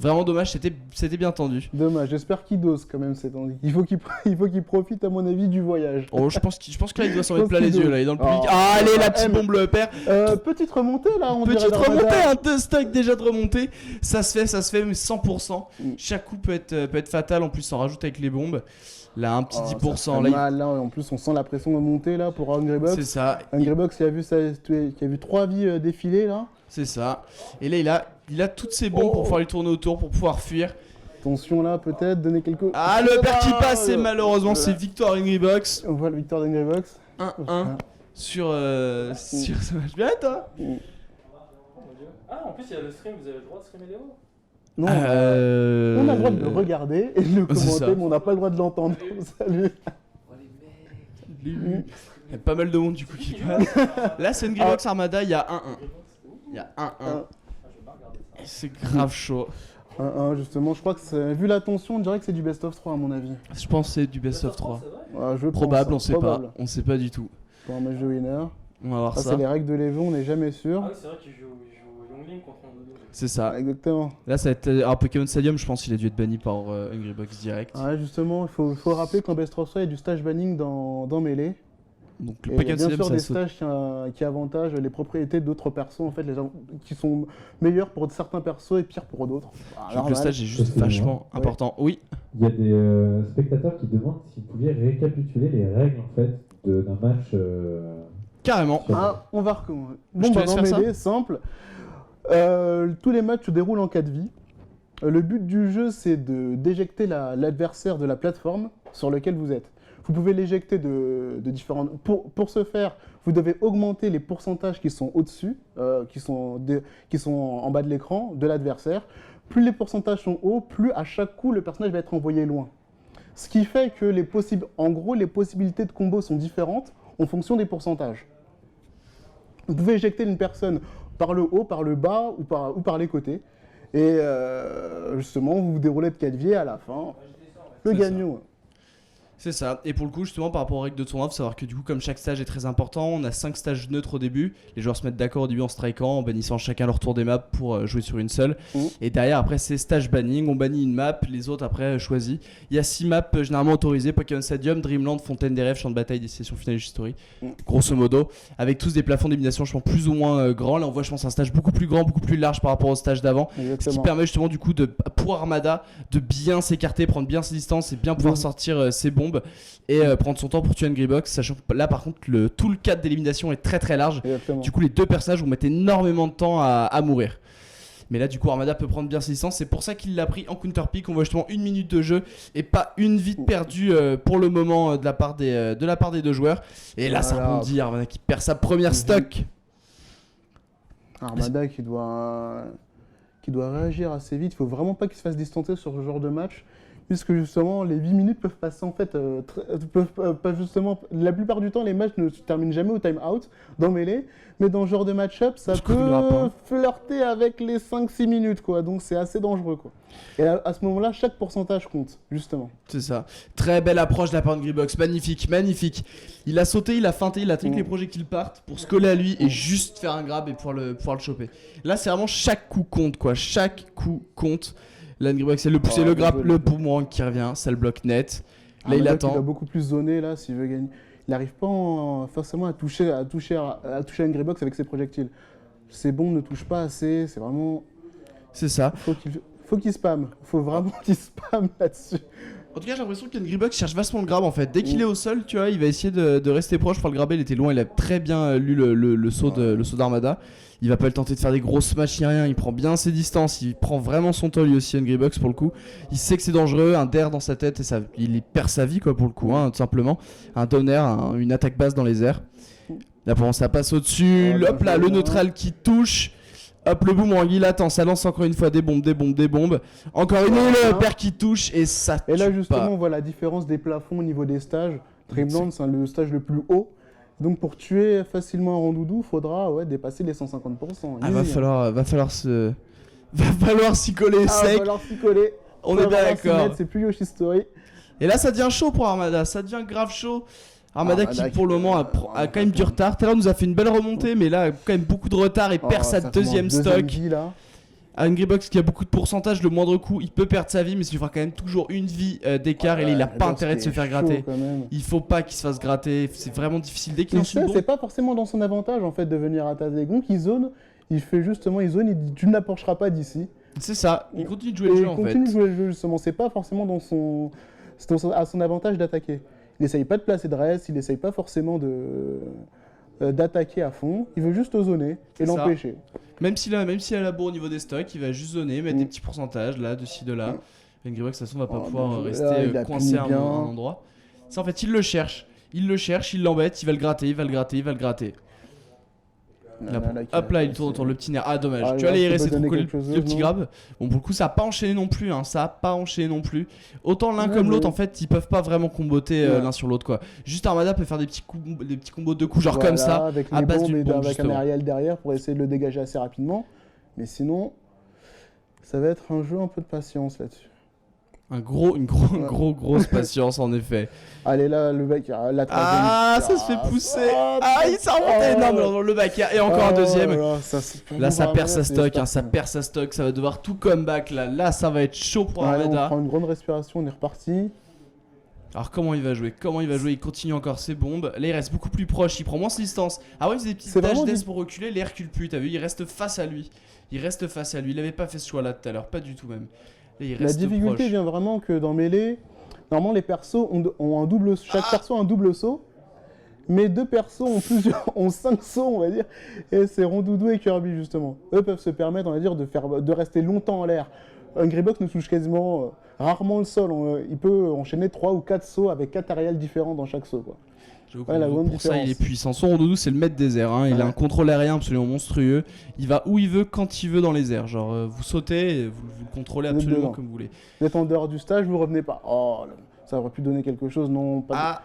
vraiment dommage, c'était bien tendu. Dommage, j'espère qu'il dose quand même cette année. Il faut qu'il profite à mon avis du voyage. Oh, je pense que là il doit s'en Je mettre pense plein les qu'il yeux doit. là, il est dans le public. Oh. Ah, allez la petite Eh, bombe le père. Petite remontée là, on Petite dirait d'Armada. remontée, 2 stocks déjà de remontée. Ça se fait, mais 100%. Chaque coup peut être fatal, en plus on rajoute avec les bombes. Là, un petit 10%. Ça fait Là, mal, là, en plus, on sent la pression monter là pour Hungrybuck. c'est ça. Hungrybuck qui a vu 3 vies défiler là. C'est ça. Et là, il a toutes ses bombes pour pouvoir lui tourner autour, pour pouvoir fuir. Attention là, peut-être, donner quelques. Ah, le père qui passe, et malheureusement, Voilà. c'est victoire Hungrybuck. On voit la victoire d'Hungrybuck. 1-1 sur ce match. Bien, toi Ah, en plus, il y a le stream, vous avez le droit de streamer Léo? Non, on a le droit de le regarder et de le c'est ça. commenter, mais on n'a pas le droit de l'entendre. Salut. Il y a pas mal de monde du coup qui passe. Là, c'est Hungrybuck Armada, il y a 1-1. Et c'est grave chaud. Justement, je crois que vu la tension, on dirait que c'est du best of 3 à mon avis. Je pense que c'est du best of 3. Ouais, je pense, Probable, hein, on sait probable. pas. On sait pas du tout. Pour un match de winner. On va voir Ça, ça. c'est les règles de l'Evo, on n'est jamais sûr. Ah oui, c'est vrai qu'il joue Youngling contre un dodo. C'est ça. Exactement. Là, ça va être un Pokémon Stadium, je pense qu'il a dû être banni par Hungrybuck direct. Ouais, justement, il faut rappeler qu'en best of 3, il y a du stage banning dans Melee. Donc le Et Pokémon bien Stadium, sûr ça des saute. stages qui avantagent les propriétés d'autres persos, en fait, qui sont meilleurs pour certains persos et pires pour d'autres. Je trouve que le stage est juste Excusez-moi. vachement important. Oui. Il y a des spectateurs qui demandent si vous pouviez récapituler les règles en fait d'un match. Carrément. Ah, on va recommencer. Je Bon, te bah, laisse dans faire Melee, simple. Tous les matchs se déroulent en 4 vies. Le but du jeu, c'est d'éjecter l'adversaire de la plateforme sur laquelle vous êtes. Vous pouvez l'éjecter de différentes... Pour ce faire, vous devez augmenter les pourcentages qui sont au-dessus, qui sont en bas de l'écran, de l'adversaire. Plus les pourcentages sont hauts, plus à chaque coup, le personnage va être envoyé loin. Ce qui fait que les possibilités de combo sont différentes en fonction des pourcentages. Vous pouvez éjecter une personne par le haut, par le bas ou par les côtés. Et justement, vous vous déroulez de 4 vies à la fin. Le C'est gagnant. C'est ça, et pour le coup justement par rapport aux règles de tournoi, faut savoir que du coup comme chaque stage est très important, on a 5 stages neutres au début, les joueurs se mettent d'accord au début en strikant, en bannissant chacun leur tour des maps pour jouer sur une seule, et derrière après c'est stage banning, on bannit une map, les autres après choisis. Il y a 6 maps généralement autorisées, Pokémon Stadium, Dreamland, Fontaine des Rêves, Champ de Bataille, Destination Finale History, grosso modo, avec tous des plafonds d'élimination je pense plus ou moins grands. Là on voit je pense un stage beaucoup plus grand, beaucoup plus large par rapport au stage d'avant, ce qui permet justement du coup pour Armada de bien s'écarter, prendre bien ses distances et bien pouvoir sortir ses bombes et prendre son temps pour tuer Angry Box, sachant que là par contre tout le cadre d'élimination est très très large. Exactement. Du coup les deux personnages vont mettre énormément de temps à mourir. Mais là du coup Armada peut prendre bien ses distances, c'est pour ça qu'il l'a pris en counter pick. On voit justement 1 minute de jeu et pas une vie de perdue pour le moment de la part des deux joueurs. Et là ça rebondit, Armada qui perd sa première stock. Armada qui doit réagir assez vite. Il faut vraiment pas qu'il se fasse distancer sur ce genre de match, puisque justement les 8 minutes peuvent passer en fait, peuvent justement, la plupart du temps les matchs ne se terminent jamais au time out dans Melee, mais dans ce genre de match-up ça peut flirter avec les 5-6 minutes quoi, donc c'est assez dangereux quoi. Et à ce moment-là chaque pourcentage compte justement. C'est ça, très belle approche de la part de Gribox, magnifique, il a sauté, il a feinté, il a attendu que les projectiles partent pour se coller à lui et juste faire un grab et pouvoir le choper. Là c'est vraiment chaque coup compte quoi, chaque coup compte. Là, Gribox, c'est le pousser, le grappe, le boomerang qui revient, ça le bloque net. Là, il attend. Il va beaucoup plus zoner là s'il veut gagner. Il n'arrive pas forcément à toucher Angry Box avec ses projectiles. Ses bombes ne touchent pas assez, c'est vraiment. C'est ça. Faut qu'il spamme. Faut vraiment qu'il spamme là-dessus. En tout cas, j'ai l'impression qu'Angry Box cherche vachement le grab en fait. Dès qu'il est au sol, tu vois, il va essayer de rester proche pour le grabber. Il était loin, il a très bien lu le saut d'Armada. Il va pas le tenter de faire des grosses matchs ni rien, il prend bien ses distances, il prend vraiment son temps lui aussi Angry Box pour le coup. Il sait que c'est dangereux, un dair dans sa tête et il perd sa vie quoi pour le coup, hein, tout simplement. Un down air, une attaque basse dans les airs. Là pour ça passe au-dessus, hop là, le neutral qui touche. Hop le boomerang, il attend, ça lance encore une fois des bombes. Encore une le paire qui touche et ça tue. Et là justement on voit la différence des plafonds au niveau des stages. Dreamland c'est le stage le plus haut. Donc pour tuer facilement un Rondoudou, il faudra dépasser les 150%. Va falloir s'y coller sec. Va falloir s'y coller. On est bien d'accord. C'est plus Yoshi Story. Et là ça devient chaud pour Armada, ça devient grave chaud. Armada qui pour le moment a quand même du retard. Tout à l'heure nous a fait une belle remontée, mais là quand même beaucoup de retard et perd sa deuxième stock. Angry Box qui a beaucoup de pourcentage, le moindre coup il peut perdre sa vie, mais il fera quand même toujours une vie d'écart et là, il a pas intérêt de se faire gratter. Il faut pas qu'il se fasse gratter, c'est vraiment difficile. Dès qu'il lance une bombe, c'est pas forcément dans son avantage en fait de venir à Tazegon, il zone, il dit tu ne l'approcheras pas d'ici. C'est ça, il continue de jouer le jeu en fait. Il continue de jouer le jeu justement, c'est pas forcément à son avantage d'attaquer. Il essaye pas de placer de reste, il essaye pas forcément d'attaquer à fond, il veut juste zoner et l'empêcher. Même s'il a la bourre au niveau des stocks, il va juste zoner, mettre des petits pourcentages là, de ci, de là. Angry Box de toute façon va pas pouvoir rester coincé à un endroit. Ça en fait il le cherche, il l'embête, il va le gratter. Hop là, il tourne autour le petit nerf. Ah dommage, tu vois là il restait trop collé le petit grab. Bon pour le coup ça a pas enchaîné non plus, Autant l'un comme l'autre en fait ils peuvent pas vraiment comboter l'un sur l'autre quoi. Juste Armada peut faire des petits combos de coups genre comme ça, avec à base du bombe avec un aérial derrière pour essayer de le dégager assez rapidement. Mais sinon ça va être un jeu un peu de patience là-dessus. Une grosse patience en effet. Allez là, le mec, la troisième. Ah, ça se fait pousser. Il s'est remonté. Non, le back et encore un deuxième. Là, ça perd sa stock, ça va devoir tout comeback là. Là, ça va être chaud pour Armada. On prend une grande respiration, on est reparti. Alors comment il va jouer? Il continue encore ses bombes. Là, il reste beaucoup plus proche, il prend moins ses distances. Ah ouais, il faisait des petites dash death pour reculer, il recule plus, t'as vu? Il reste face à lui. Il avait pas fait ce choix là tout à l'heure, pas du tout même. La difficulté vient vraiment que dans Melee, normalement les persos ont un double, chaque perso a un double saut, mais deux persos ont 5 sauts on va dire, et c'est Rondoudou et Kirby justement. Eux peuvent se permettre on va dire de rester longtemps en l'air. Angry Box ne touche quasiment rarement le sol, il peut enchaîner 3 ou 4 sauts avec 4 aériels différents dans chaque saut quoi. Pour ça il est puissant. Son Rondoudou c'est le maître des airs, il a un contrôle aérien absolument monstrueux. Il va où il veut, quand il veut dans les airs. Genre vous sautez, et vous le contrôlez absolument comme vous voulez. Vous êtes en dehors du stage, vous revenez pas. Ça aurait pu donner quelque chose, non pas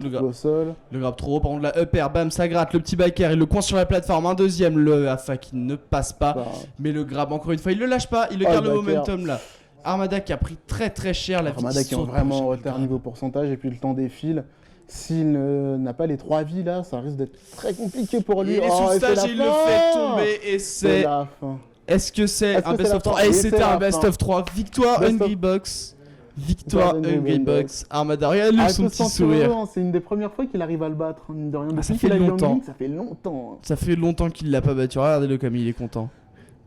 le grab au sol. Le grab trop haut, par contre la up air, bam ça gratte, le petit back air, il le coince sur la plateforme, un deuxième, le AFA qui ne passe pas. Mais le grab encore une fois, il le lâche pas, il le garde le momentum là. Armada qui a pris très très cher la Armada qui est vraiment en retard niveau pourcentage et puis le temps défile. S'il n'a pas les 3 vies là, ça risque d'être très compliqué pour lui. Il est sous stage et il le fait tomber et C'est c'est... la fin. Est-ce que c'est Est-ce un que c'est best la of fin 3 ? Et Et c'était c'est un la best fin. of 3. Victoire Best of- Hungry Box. Victoire Victoire Hungry Hungry Box. Armada, regarde-lui Ah, son ce petit sentiment, sourire. c'est une des premières fois qu'il arrive à le battre, mine de rien. Ah, ça Depuis fait qu'il a eu longtemps. Young Link, ça fait longtemps. Ça fait longtemps qu'il l'a pas battu. Regardez-le comme il est content.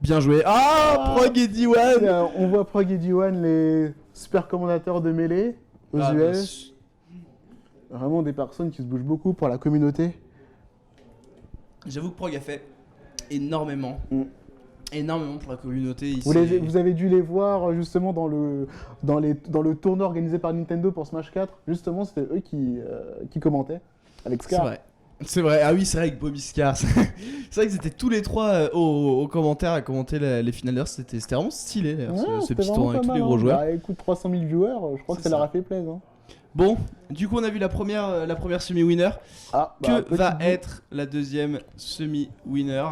Bien joué. Ah, Prog et D1. Tiens, on voit Prog et D1, les super commentateurs de mêlée aux Ah, US. Vraiment des personnes qui se bougent beaucoup pour la communauté. J'avoue que Prog a fait énormément. Énormément pour la communauté ici. Vous avez dû les voir justement dans le tournoi organisé par Nintendo pour Smash 4. Justement, c'était eux qui commentaient avec C'est Scar. vrai. C'est vrai. Ah oui, c'est vrai avec Bobby Scar. C'est vrai que c'était tous les trois aux commentaires à commenter les finalers. C'était vraiment stylé d'ailleurs, ce c'était petit vraiment tournoi avec pas tous les mal, gros hein. joueurs. Bah, écoute, 300 000 viewers, je crois C'est que ça ça. leur a fait plaisir. Hein. Bon, du coup on a vu la première semi-winner. Ah, Que petit va bout. être la deuxième semi-winner?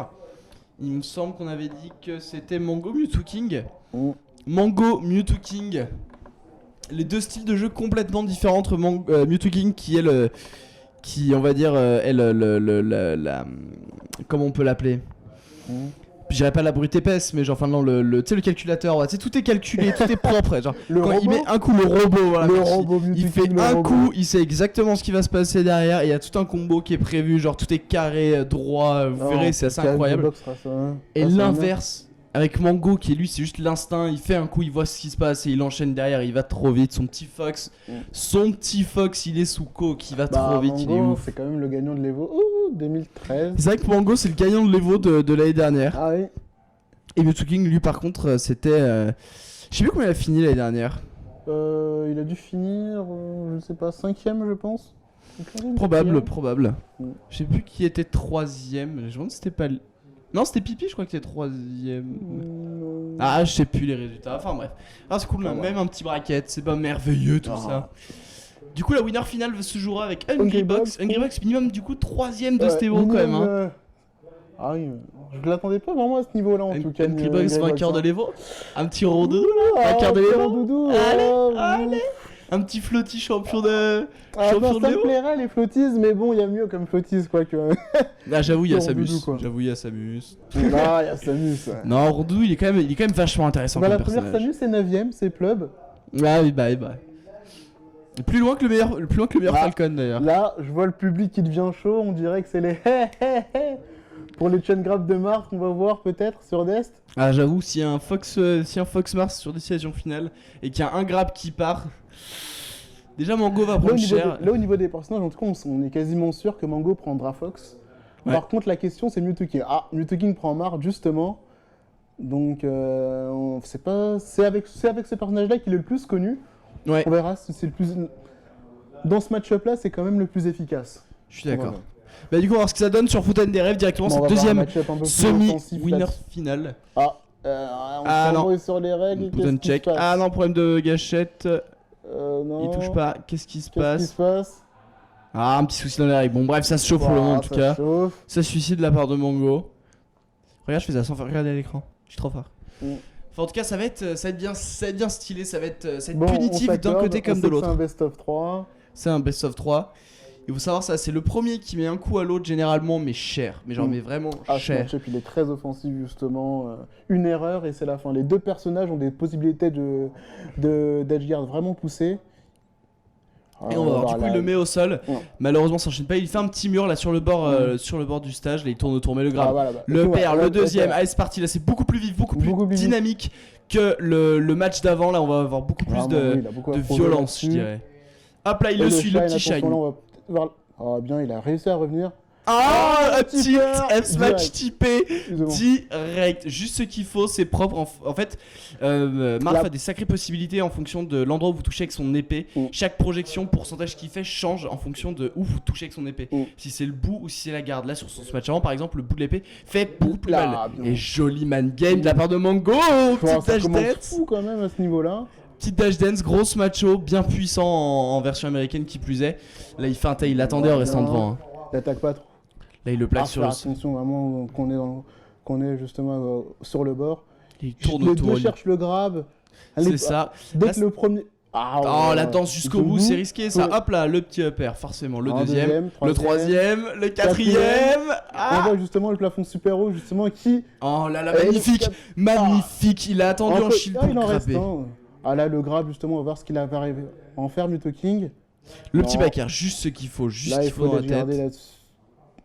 Il me semble qu'on avait dit que c'était Mango Mewtwo King. Mango Mewtwo King. Les deux styles de jeu complètement différents entre Mewtwo King qui est qui on va dire est comment on peut l'appeler? Je dirais pas la brute épaisse, mais genre enfin non tu sais le calculateur, tu sais tout est calculé, tout est propre, genre Le quand il robot met un coup le robot, voilà, Le merci. robot Mewtwo Il fait King, le un robot. coup, il sait exactement ce qui va se passer derrière et il y a tout un combo qui est prévu, genre tout est carré, droit, vous verrez, c'est assez incroyable. Et l'inverse avec Mango qui lui c'est juste l'instinct, il fait un coup, il voit ce qui se passe et il enchaîne derrière, il va trop vite, son petit Fox il est sous coke, il va trop vite, il est ouf. C'est quand même le gagnant de l'Evo 2013. C'est vrai que Mango c'est le gagnant de l'Evo de l'année dernière. Ah oui. Et Mewtwo King lui par contre c'était... Je sais plus combien il a fini l'année dernière. Il a dû finir, je sais pas, 5ème je pense. Probable. Mm. Je sais plus qui était 3ème. Je me demande si c'était pas... Non, c'était Pipi, je crois que était 3ème. Ah, je sais plus les résultats. Enfin bref. Ah, c'est cool, Ah, même un petit bracket, c'est pas merveilleux tout ça. Du coup, la winner finale se jouera avec Hungry Box. Hungry Box, minimum du coup 3ème de Stevo quand même. Hein. Ah oui, je l'attendais pas vraiment à ce niveau-là en tout cas. Hungry Box, vainqueur de l'Evo. Un petit rondoudou Ah, là, vainqueur de l'Evo. Doudou, Allez. Un petit flotty champion de. Ah, champion ça de me l'Evo. plairait les flottises, mais bon, il y a mieux comme flotties quoi que. Ah, j'avoue, il y a Rondoudou, Samus. quoi. J'avoue, il y a Samus. Ah, il y a Samus. Ouais. Non, Rondoudou, il est quand même vachement intéressant Bah, comme la première personnage. Samus c'est 9ème, c'est Plub. Ah oui, bah. Plus loin que le meilleur Ah. Falcon d'ailleurs. Là, je vois le public qui devient chaud, on dirait que c'est les pour les chain grab de Mars qu'on va voir peut-être sur Dest. Ah, j'avoue, s'il y a un Fox Mars sur décision finale et qu'il y a un grab qui part, déjà Mango va prendre cher. Là, au niveau des personnages, en tout cas, on est quasiment sûr que Mango prendra Fox. Ouais. Par contre, la question, c'est Mewtwo King. Ah, Mewtwo King prend Mars, justement. Donc, c'est avec ce personnage-là qu'il est le plus connu. Ouais, On verra si c'est le plus... Dans ce match-up-là, c'est quand même le plus efficace. je suis d'accord. On va Bah, du coup, on va voir ce que ça donne sur Fontaine des Rêves directement. voir. C'est On va voir un deuxième match-up un peu plus offensif, semi-winner là. finale. On Ah, non. s'embrouille sur les règles. Button Qu'est-ce qui check. se passe Ah non, problème de gâchette. Non. Il touche pas. Qu'est-ce qui se Qu'est-ce qui se passe? passe Ah, un petit souci dans les règles. Bon, bref, ça se chauffe pour le moment en tout ça cas. chauffe. Ça suicide de la part de Mango. Regarde, je fais ça sans faire regarder à l'écran. Je suis trop fort. Enfin, en tout cas, ça va être bien stylé. Ça va être Bon, punitif on d'un s'accorde, côté on comme sait de que l'autre. C'est un best of 3. C'est un best of 3. Il faut savoir ça, c'est le premier qui met un coup à l'autre généralement, mais cher. Mais genre, mais vraiment Ce cher. match-up, il est très offensif justement. Une erreur et c'est la fin. Les deux personnages ont des possibilités d'edgeguard vraiment poussées. Et on va voir, du coup il le met au sol. Ouais. Malheureusement ça enchaîne pas, il fait un petit mur là sur le bord du stage, là il tourne autour mais le grave. Voilà, Le Et tout, perd, voilà, le deuxième, voilà. allez c'est parti, là c'est beaucoup plus vif, beaucoup plus Beaucoup plus vif. dynamique que le match d'avant, là on va avoir beaucoup plus Vraiment, oui, de, il a beaucoup de à prouver violence je là-dessus. dirais. Hop là il Et le suit, le petit attention, shine. là, on va peut-être voir- Ah bien, il a réussi à revenir. Ah, un petit tilt, peur, F-Smash direct. typé, Excusez-moi. direct, juste ce qu'il faut, c'est propre. En fait, Marth a des sacrées possibilités en fonction de l'endroit où vous touchez avec son épée. Chaque projection, pourcentage qu'il fait change en fonction de où vous touchez avec son épée. Si c'est le bout ou si c'est la garde. Là, sur son smash avant, par exemple, le bout de l'épée fait beaucoup plus Là, mal. bien. Et joli man game de la part de Mango, Ça petite dash commence dance. fou quand même à ce niveau-là. Petite dash dance, grosse macho, bien puissant en version américaine qui plus est. Là, il fait un tail, il l'attendait en restant Bien. devant. Hein. Il attaque pas trop. Là, il le plaque Ah, sur faire le. attention vraiment qu'on est justement sur le bord. Il tourne Les autour. deux lui. cherchent le grab. C'est ça. Dès Là, que le premier. Oh, la danse jusqu'au bout, c'est risqué ça. Ouais. Hop là, le petit upper, forcément. Le Un deuxième, le troisième, le quatrième. quatrième. On Ah voit justement le plafond super haut, justement, qui. oh là là, Et magnifique, le- magnifique. Il a attendu en shield pour il le en reste grabber. un. Ah là, le grab, justement, on va voir ce qu'il va arriver à en faire, Muto King. Le Non. petit backer, juste ce qu'il faut, juste ce Là, qu'il il faut faut dans la les tête. garder là-dessus.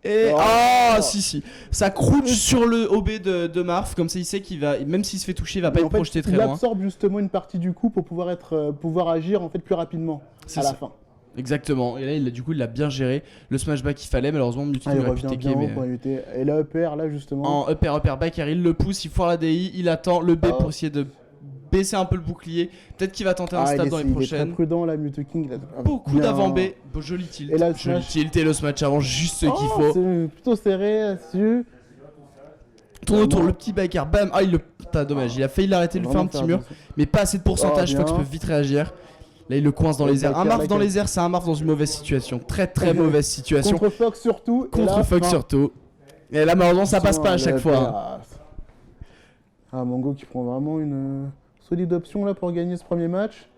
Et Oh. si, ça croûte sur le OB de Marf, comme ça il sait qu'il va, même s'il se fait toucher, il va pas Mais être en fait, projeté très il loin. absorbe justement une partie du coup pour pouvoir agir en fait plus rapidement C'est à ça. la fin. Exactement. Et là, du coup, il l'a bien géré. Le smashback qu'il fallait, malheureusement, Muto Ah, il aurait pu revient taker, bien haut mais pour éviter. Et là, upper, là justement. en upper backer, il le pousse, il foire la DI, il attend le B Oh. pour essayer de baisser un peu le bouclier. Peut-être qu'il va tenter un stab dans les il est très prochaines. prudent là, Muto King. Là. Beaucoup Bien. d'avant B, bon, joli tilt. Et là, Joli smash. tilt et le smash avant, juste ce qu'il Oh, faut. c'est plutôt serré là-dessus. Tourne autour, Vraiment. le petit backer, bam. Ah, putain, dommage, il a failli l'arrêter, lui faire un petit mur. Mais pas assez de pourcentage, Oh, Fox bien. peut vite réagir. Là, il le coince dans Le les airs. Un backer, Marf dans backer. les airs, c'est un Marf dans une mauvaise situation. Très très mauvaise situation. Contre Fox surtout. et Contre là, Fox fin. surtout. Et là, malheureusement, ça passe pas à chaque Le fois. upper, Ah, Mango qui prend vraiment une solide option là pour gagner ce premier match.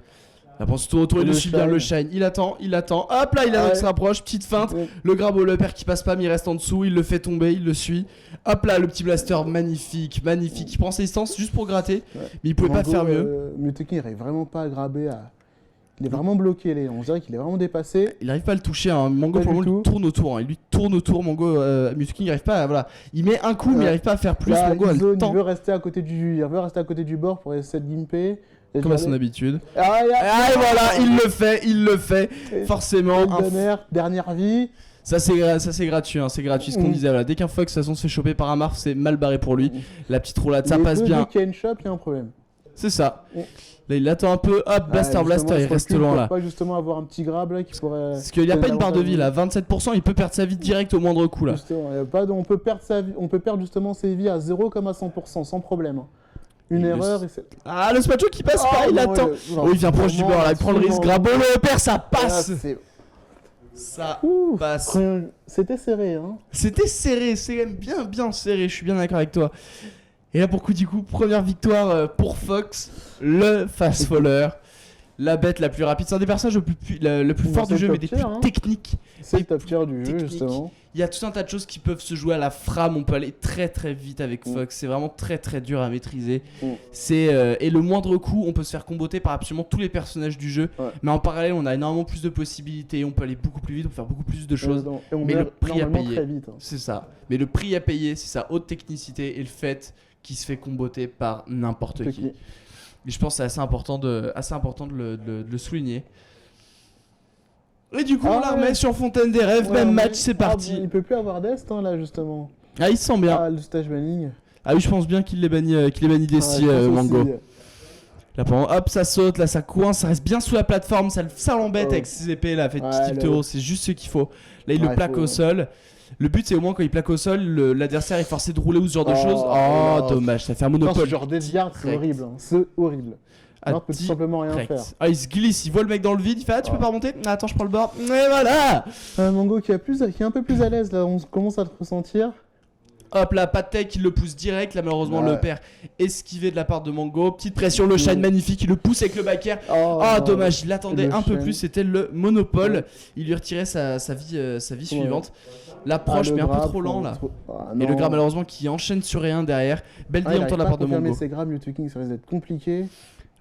Là, pense tour autour, il Le le suit bien, le shine. shine. Il attend. Hop là, il Ouais. se rapproche. Petite feinte. Ouais. Le grab au upper qui passe pas, mais il reste en dessous. Il le fait tomber, il le suit. Hop là, le petit blaster, magnifique, magnifique. Il prend ses distances juste pour gratter. Ouais. Mais il pouvait pas Mango, faire mieux. Muto King n'arrive vraiment pas à grabber. Il est vraiment bloqué. On dirait qu'il est vraiment dépassé. Il arrive pas à le toucher. Hein. Mango, Pas pour le du moment, lui tout. tourne autour. Hein. Il lui tourne autour. Mango, Muto King, il arrive pas à. Voilà. Il met un coup, mais il Ouais. arrive pas à faire plus. Là, Mango a il le zone, temps. il veut rester à côté du bord pour essayer de gimper. Comme à son habitude. Ah, Et voilà, il le fait. Et- Forcément. Dernière vie. Ça c'est gratuit, hein, c'est gratuit ce qu'on disait. Voilà. Dès qu'un Fox de toute façon se fait choper par un Marf, c'est mal barré pour lui. La petite roulade, ça Les passe deux bien. Dès qu'il y a une shop, il y a un problème. C'est ça. Mm. Là il attend un peu, hop, blaster, Ah, blaster, justement, il se reste recule loin pour là. pas justement avoir un petit grab là qui pourrait. Parce qu'il n'y a pas une barre de vie là, Davantage 27%, il peut perdre sa vie direct au moindre coup là. Justement, y a pas de- on peut perdre sa vie, on peut perdre justement ses vies à 0 comme à 100% sans problème. Hein. Une Il erreur et c'est. Ah, le Smacho qui passe pas, il non, attend. non, Oh, il vient proche du vraiment, bord là, il prend le risque, absolument. grabo le perd, ça Ah, passe. c'est- Ça Ouh, passe. C'était serré, hein. C'était serré, c'est quand même bien serré, je suis bien d'accord avec toi. Et là pour coup du coup, première victoire pour Fox, le fast faller, la bête la plus rapide. C'est un des personnages le plus Bon, fort c'est du jeu le mais top des tier, plus hein. techniques. C'est le top tier du jeu technique. justement. Il y a tout un tas de choses qui peuvent se jouer à la frame, on peut aller très vite avec Mm. Fox, c'est vraiment très dur à maîtriser. Mm. Et le moindre coup, on peut se faire comboter par absolument tous les personnages du jeu, Ouais. mais en parallèle, on a énormément plus de possibilités, on peut aller beaucoup plus vite, on peut faire beaucoup plus de choses. Et on mais meurt le prix à normalement payer. très vite. Hein. C'est ça. Mais le prix à payer, c'est sa haute technicité et le fait qu'il se fait comboter par n'importe qui. Ok. Et je pense que c'est assez important de le souligner. Et du coup, Ah on la ouais. remet sur Fontaine des Rêves, Ouais, même on match, est- c'est Ah, parti. il peut plus avoir d'est hein, là justement. Ah, il se sent bien. Ah, le stage banning. Ah oui, je pense bien qu'il l'ait banni d'ici, Ah, je pense Mango. aussi. Là, pendant, hop, ça saute, là, ça coince, ça reste bien sous la plateforme, ça l'embête Oh. avec ses épées, là, fait Ouais, petit tilt le- haut, c'est juste ce qu'il faut. Là, il Ouais, le plaque faut- au sol. Le but, c'est au moins quand il plaque au sol, l'adversaire est forcé de rouler ou ce genre de Oh, choses. Oh, oh. dommage, ça fait un Non, monopole. ce genre d'Edgard, c'est Direct. horrible. Hein. C'est horrible. Ah, On peut tout simplement rien direct. faire. Ah, il se glisse, il voit le mec dans le vide, il fait ah, tu peux Oh. pas remonter. Ah, attends, je prends le bord. Et voilà. Mango qui est un peu plus à l'aise là, on commence à le ressentir. Hop là, pas de tech, il le pousse direct. Là, malheureusement, Ouais. le perd esquivé de la part de Mango. Petite pression, le shine magnifique, il le pousse avec le backer. Oh, Ah, dommage, il l'attendait Le un peu shine. plus, c'était le monopole. Ouais. Il lui retirait sa vie Ouais. suivante. Ah, L'approche, le mais un peu grab, trop lent là. Ah, Et le non. grab, malheureusement, qui enchaîne sur rien derrière. Belle Ah, démonte il de arrive la pas part à de confirmer Mango. ses grabs, Muto King, ça risque d'être compliqué.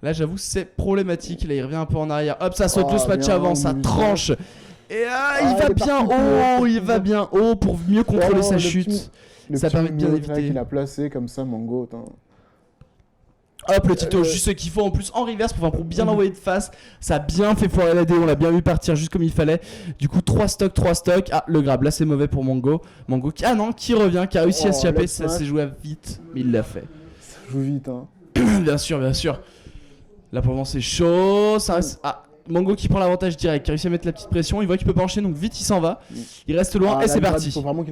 Là, j'avoue, c'est problématique. Là, il revient un peu en arrière. Hop, ça saute Oh, le match bien, avant, ça bien. tranche. Et Ah, il va il est bien parti haut, pour- il va bien haut pour mieux contrôler Oh, sa le chute. petit- Le Ça petit permet de bien miracle éviter. qu'il a placé comme ça, Mango. Tain. Hop, le Tito, juste ce qu'il faut en plus en reverse pour bien l'envoyer de face. Ça a bien fait foirer la D, on l'a bien vu partir juste comme il fallait. Du coup, 3 stocks. Ah, le grab, là c'est mauvais pour Mango. Mango qui, qui revient, qui a réussi à Oh, s'échapper. le Ça smash. s'est joué vite, mais il l'a fait. Ça joue vite. Hein. Bien sûr. Là pour le moment, c'est chaud. Ça reste. Ah, Mango qui prend l'avantage direct, qui a réussi à mettre la petite pression. Il voit qu'il peut pas enchaîner, donc vite il s'en va. Il reste loin Ah, et là, c'est le grab, parti. Il faut vraiment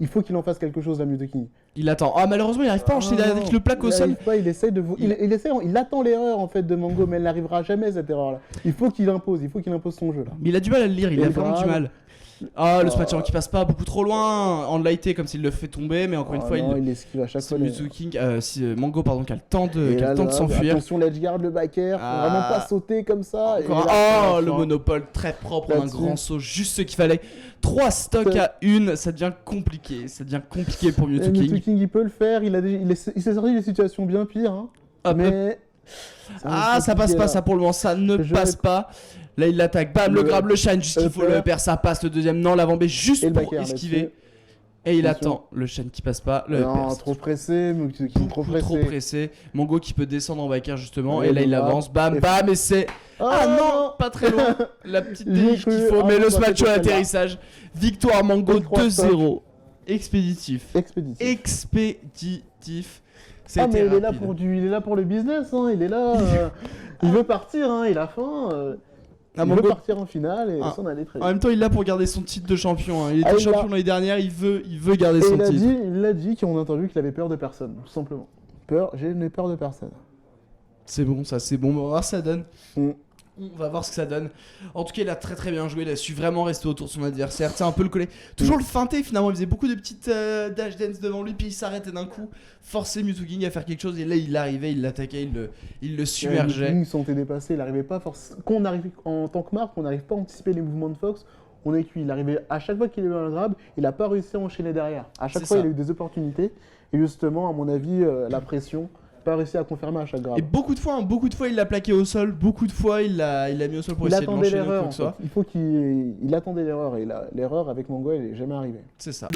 il faut qu'il en fasse quelque chose, la Muto King. Il attend. Ah, malheureusement, il arrive pas à enchaîner avec le plaque au sol. arrive pas, il essaye de il attend l'erreur en fait de Mango, mais elle n'arrivera jamais cette erreur-là. Il faut qu'il impose son jeu là. Mais il a du mal à le lire, il Et a vraiment grave. du mal. Ah, le Smash qui passe pas beaucoup trop loin. En lighté comme s'il le fait tomber, mais encore une fois, il esquive à chaque c'est fois. Mango pardon, qui a le temps Et là, de s'enfuir. Attention, l'edge guard, le back air, faut Ah. vraiment pas sauter comme ça. Et Encore là, le monopole très propre, un Là-dessus. grand saut, juste ce qu'il fallait. 3 stocks à 1, ça devient compliqué. Ça devient compliqué pour Mewtwo Mewtwo King. King, il peut le faire, il s'est sorti des situations bien pires. Hein. Hop, Mais. Ah, ça passe pas, ça pour le moment, ça ne Le jeu passe est- pas. Là, il l'attaque, bam, le grab, le shine, juste qu'il faut upper. le perdre, ça passe. Le deuxième, non, l'avant B, juste Et le pour back air esquiver. là-dessus. Et il Attention. attend le shine qui passe pas. Le Non, upper, trop pressé, Mewtwo King trop trop pressé. pressé. Mango qui peut descendre en back air justement. Ouais, Et là, il voilà. avance, bam, Et- bam, et c'est. Ah non, pas très loin. La petite J'y ai déliche cru. qu'il faut, Ah mais non, le bah, smash c'était à celle-là. l'atterrissage. Victoire Mango Et 3 2-0. Expéditif. Expéditif. Expéditif. Ah C'était mais il est là rapide. il est là pour le business, hein. Il est là, il veut partir, hein. Il a faim. Ah, Il Mango- veut partir en finale et Ah. s'en aller très En vite. même temps, il est là pour garder son titre de champion. Hein. Il était Ah, il champion l'a. l'année dernière, il veut garder Et son il titre. a dit qu'on a entendu qu'il avait peur de personne, tout simplement. Je n'ai peur de personne. C'est bon, ça, c'est bon. On va voir ce que ça donne. Mm. On va voir ce que ça donne. En tout cas, il a très très bien joué. Il a su vraiment rester autour de son adversaire. C'est un peu le coller. Toujours le feinter finalement. Il faisait beaucoup de petites dash dance devant lui. Puis il s'arrêtait d'un coup. Forcer Mewtwo King à faire quelque chose. Et là, il arrivait, il l'attaquait, il le submergeait. Ils sont dépassés, il n'arrivait pas forcément. Quand on arrive en tant que marque, on n'arrive pas à anticiper les mouvements de Fox. On est cuit. Il arrivait à chaque fois qu'il avait un grab, il n'a pas réussi à enchaîner derrière. À chaque C'est fois, ça. il a eu des opportunités. Et justement, à mon avis, la pression, pas réussi à confirmer à chaque grab. Et beaucoup de fois, il l'a plaqué au sol. Beaucoup de fois, il l'a mis au sol pour Il essayer de attendait l'enchaîner ou quoi l'erreur. que En ce soit. fait. Il faut qu'il attendait l'erreur et l'erreur avec Mango, elle est jamais arrivée. C'est ça.